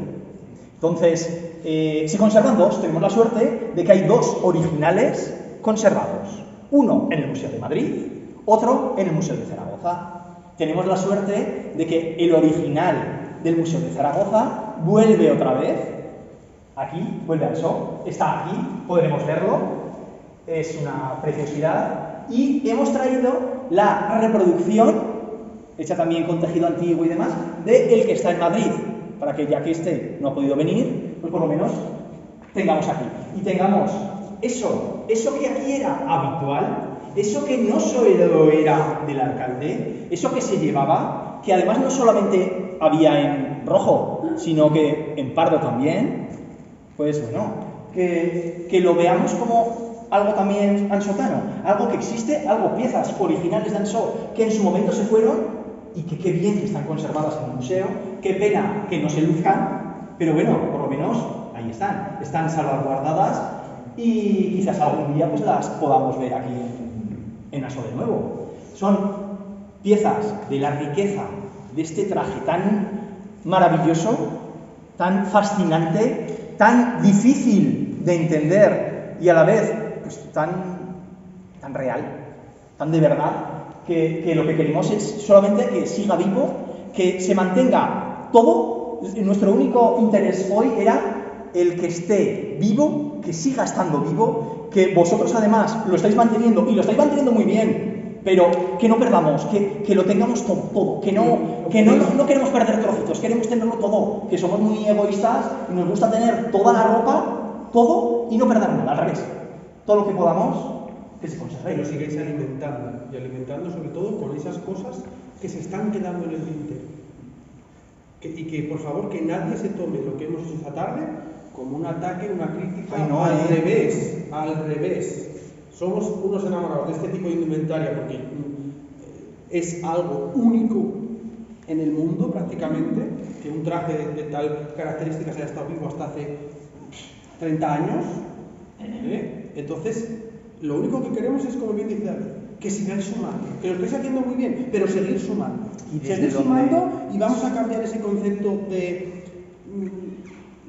Entonces, se conservan dos, tenemos la suerte de que hay dos originales conservados. Uno en el Museo de Madrid, otro en el Museo de Zaragoza. Tenemos la suerte de que el original del Museo de Zaragoza vuelve otra vez, aquí, vuelve a Ansó, está aquí, podremos verlo, es una preciosidad, y hemos traído la reproducción, hecha también con tejido antiguo y demás, del que está en Madrid, para que ya que este no ha podido venir, pues por lo menos tengamos aquí, y tengamos eso que aquí era habitual, eso que no solo era del alcalde, eso que se llevaba, que además no solamente había en rojo, sino que en pardo también, pues bueno, que lo veamos como algo también ansotano, algo que existe, piezas originales de Ansó que en su momento se fueron y que qué bien que están conservadas en el museo, qué pena que no se luzcan, pero bueno, por lo menos ahí están salvaguardadas y quizás algún día pues las podamos ver aquí en Ansó de nuevo. Son piezas de la riqueza de este traje tan maravilloso, tan fascinante, tan difícil de entender y a la vez pues, tan real, tan de verdad, que lo que queremos es solamente que siga vivo, que se mantenga todo. Nuestro único interés hoy era el que esté vivo, que siga estando vivo, que vosotros además lo estáis manteniendo y lo estáis manteniendo muy bien, pero que no perdamos, que lo tengamos todo, que no queremos perder trocitos, queremos tenerlo todo, que somos muy egoístas y nos gusta tener toda la ropa, todo y no perder nada, al revés. todo lo que podamos que se conserve. Pero sigáis alimentando, y alimentando sobre todo con esas cosas que se están quedando en el tintero. Y que por favor que nadie se tome lo que hemos hecho esta tarde como un ataque, una crítica. Ay, no, al revés. Somos unos enamorados de este tipo de indumentaria porque es algo único en el mundo prácticamente, que un traje de tal características haya estado vivo hasta hace 30 años. Entonces, lo único que queremos es, como bien dice David, que sigáis sumando, que lo estáis haciendo muy bien, pero seguir sumando. Seguir sumando y vamos a cambiar ese concepto de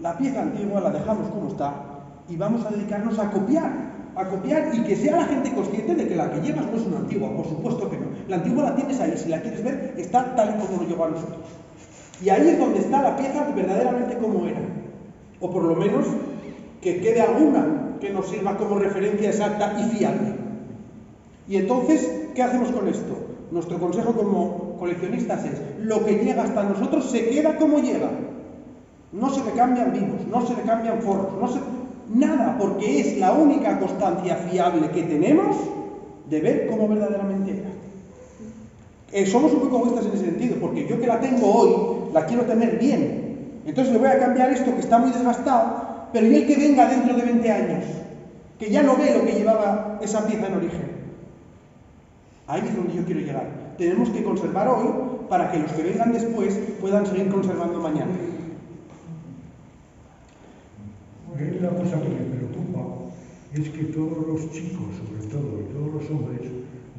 la pieza antigua, la dejamos como está y vamos a dedicarnos a copiar y que sea la gente consciente de que la que llevas no es una antigua, por supuesto que no. La antigua la tienes ahí, si la quieres ver, está tal y como nos llegó a nosotros. Y ahí es donde está la pieza verdaderamente como era. O por lo menos que quede alguna que nos sirva como referencia exacta y fiable. Y entonces, ¿qué hacemos con esto? Nuestro consejo como coleccionistas es, lo que llega hasta nosotros se queda como llega. No se le cambian vivos, no se le cambian forros, nada, porque es la única constancia fiable que tenemos de ver cómo verdaderamente era. Somos un poco egoístas en ese sentido, porque yo que la tengo hoy, la quiero tener bien. Entonces le voy a cambiar esto que está muy desgastado, pero y el que venga dentro de 20 años, que ya no ve lo que llevaba esa pieza en origen. Ahí es donde yo quiero llegar. Tenemos que conservar hoy para que los que vengan después puedan seguir conservando mañana. Hay una cosa que me preocupa, es que todos los chicos, sobre todo, y todos los hombres,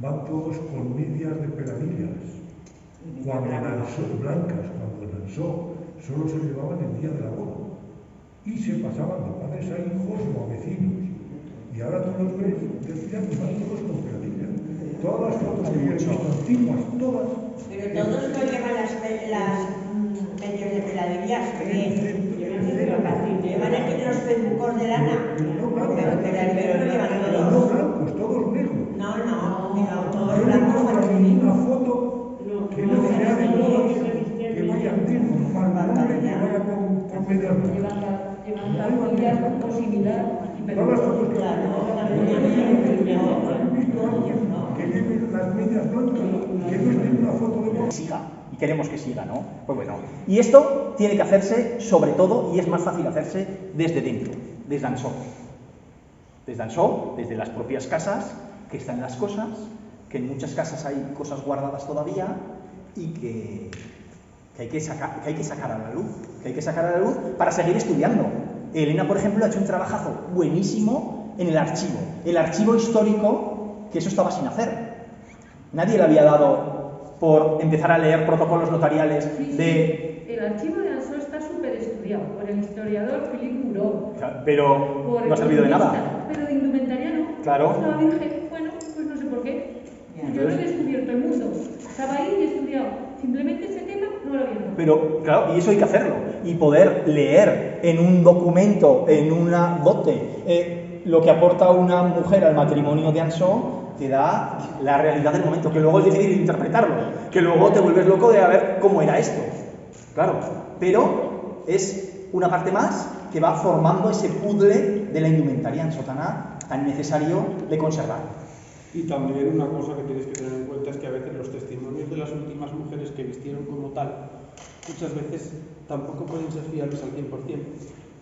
van todos con medias de peladillas. Cuando blancas, cuando en Ansó solo se llevaban el día de la boda. Y se pasaban de padres a hijos o a vecinos. Y ahora tú los ves, decían que van todos con peladillas. Todas las fotos que yo he visto antiguas, todas. Pero todos no llevan las medias de peladillas, llevan aquí los pelucos de lana. Pero peladillas no llevan todos. No blancos, todos negros. No, todos Yo blancos. no tengo ninguna foto que no sea de todos que vayan bien, normal, no que vaya con medias blancas. Llevan zapatillas o similar. Todas las fotos que he visto que lleven las medias blancas, que no estén una foto de boda. Siga, y queremos que siga, ¿no? Pues bueno, y esto tiene que hacerse sobre todo, y es más fácil hacerse desde dentro, desde Ansó. Desde Ansó, desde las propias casas, que están las cosas, que en muchas casas hay cosas guardadas todavía y que hay que sacar a la luz, para seguir estudiando. Elena, por ejemplo, ha hecho un trabajazo buenísimo en el archivo histórico, que eso estaba sin hacer. Nadie le había dado por empezar a leer protocolos notariales de... El archivo de Ansó está súper estudiado por el historiador Philippe Moreau. Pero no ha servido de nada. Pero de indumentaria no. Claro. Estaba virgen, bueno, pues no sé por qué. Yo no he descubierto el mundo. Estaba ahí y he estudiado. Simplemente ese tema no lo había. Pero, claro, y eso hay que hacerlo. Y poder leer en un documento, en una dote, lo que aporta una mujer al matrimonio de Ansó, te da la realidad del momento, que luego es difícil interpretarlo, que luego te vuelves loco de a ver cómo era esto. Claro, pero es una parte más que va formando ese puzzle de la indumentaria ansótana tan necesario de conservar. Y también una cosa que tienes que tener en cuenta es que a veces los testimonios de las últimas mujeres que vistieron como tal, muchas veces tampoco pueden ser fiables al 100%,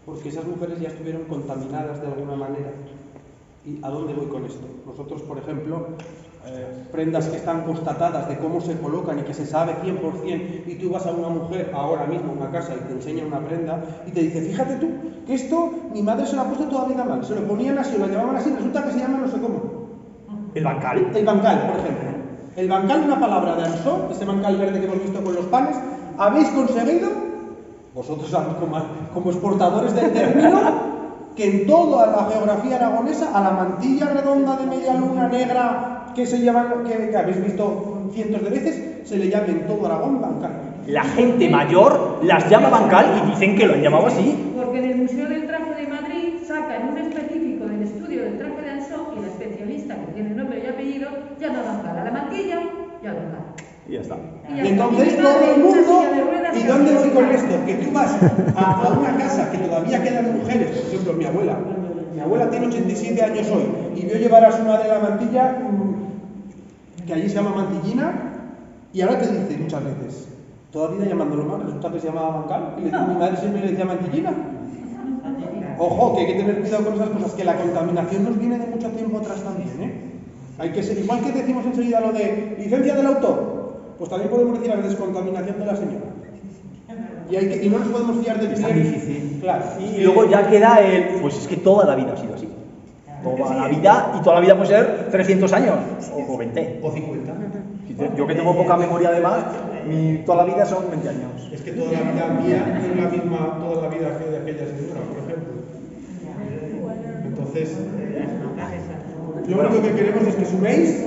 porque esas mujeres ya estuvieron contaminadas de alguna manera. ¿Y a dónde voy con esto? Nosotros, por ejemplo, prendas que están constatadas de cómo se colocan y que se sabe 100%, y tú vas a una mujer ahora mismo a una casa y te enseña una prenda y te dice, fíjate tú, que esto mi madre se lo ha puesto toda la vida mal, se lo ponían así, lo llamaban así, resulta que se llama no sé cómo. ¿El bancal? El bancal, por ejemplo. El bancal, una palabra de Ansó, ese bancal verde que hemos visto con los panes, habéis conseguido, vosotros como exportadores del término, que en toda la geografía aragonesa, a la mantilla redonda de media luna negra que se llama, que habéis visto cientos de veces, se le llama en todo Aragón bancal. La gente mayor las llama bancal y dicen que lo han llamado así. Porque en el Museo del Traje de Madrid sacan un específico del estudio del traje de Ansó y la especialista que tiene nombre y apellido llama bancal a la mantilla y al bancal. Y ya está. Y entonces todo el mundo, ¿y dónde voy con esto? Que tú vas a una casa que todavía quedan mujeres, por ejemplo mi abuela tiene 87 años hoy, y vio llevar a su madre la mantilla, que allí se llama mantillina, y ahora te dice muchas veces, toda vida llamándolo mal, resulta que se llamaba mancal, y mi madre siempre le decía mantillina. Ojo, que hay que tener cuidado con esas cosas, que la contaminación nos viene de mucho tiempo atrás también, ¿eh? Hay que ser, igual que decimos enseguida lo de licencia del autor, pues también podemos decir la descontaminación de la señora. Y no nos podemos fiar del Es tan difícil. Claro. Y luego ya queda el, pues es que toda la vida ha sido así. Toda la vida, y toda la vida puede ser 300 años, o 20. O 50. Yo que tengo poca memoria además, toda la vida son 20 años. Es que toda la vida mía es la misma, toda la vida que de aquella señora, por ejemplo. Entonces, lo único que queremos es que suméis,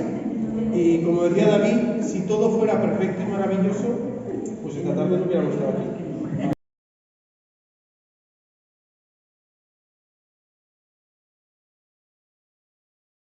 y como decía David, si todo fuera perfecto y maravilloso, pues esta tarde no hubiéramos estado aquí.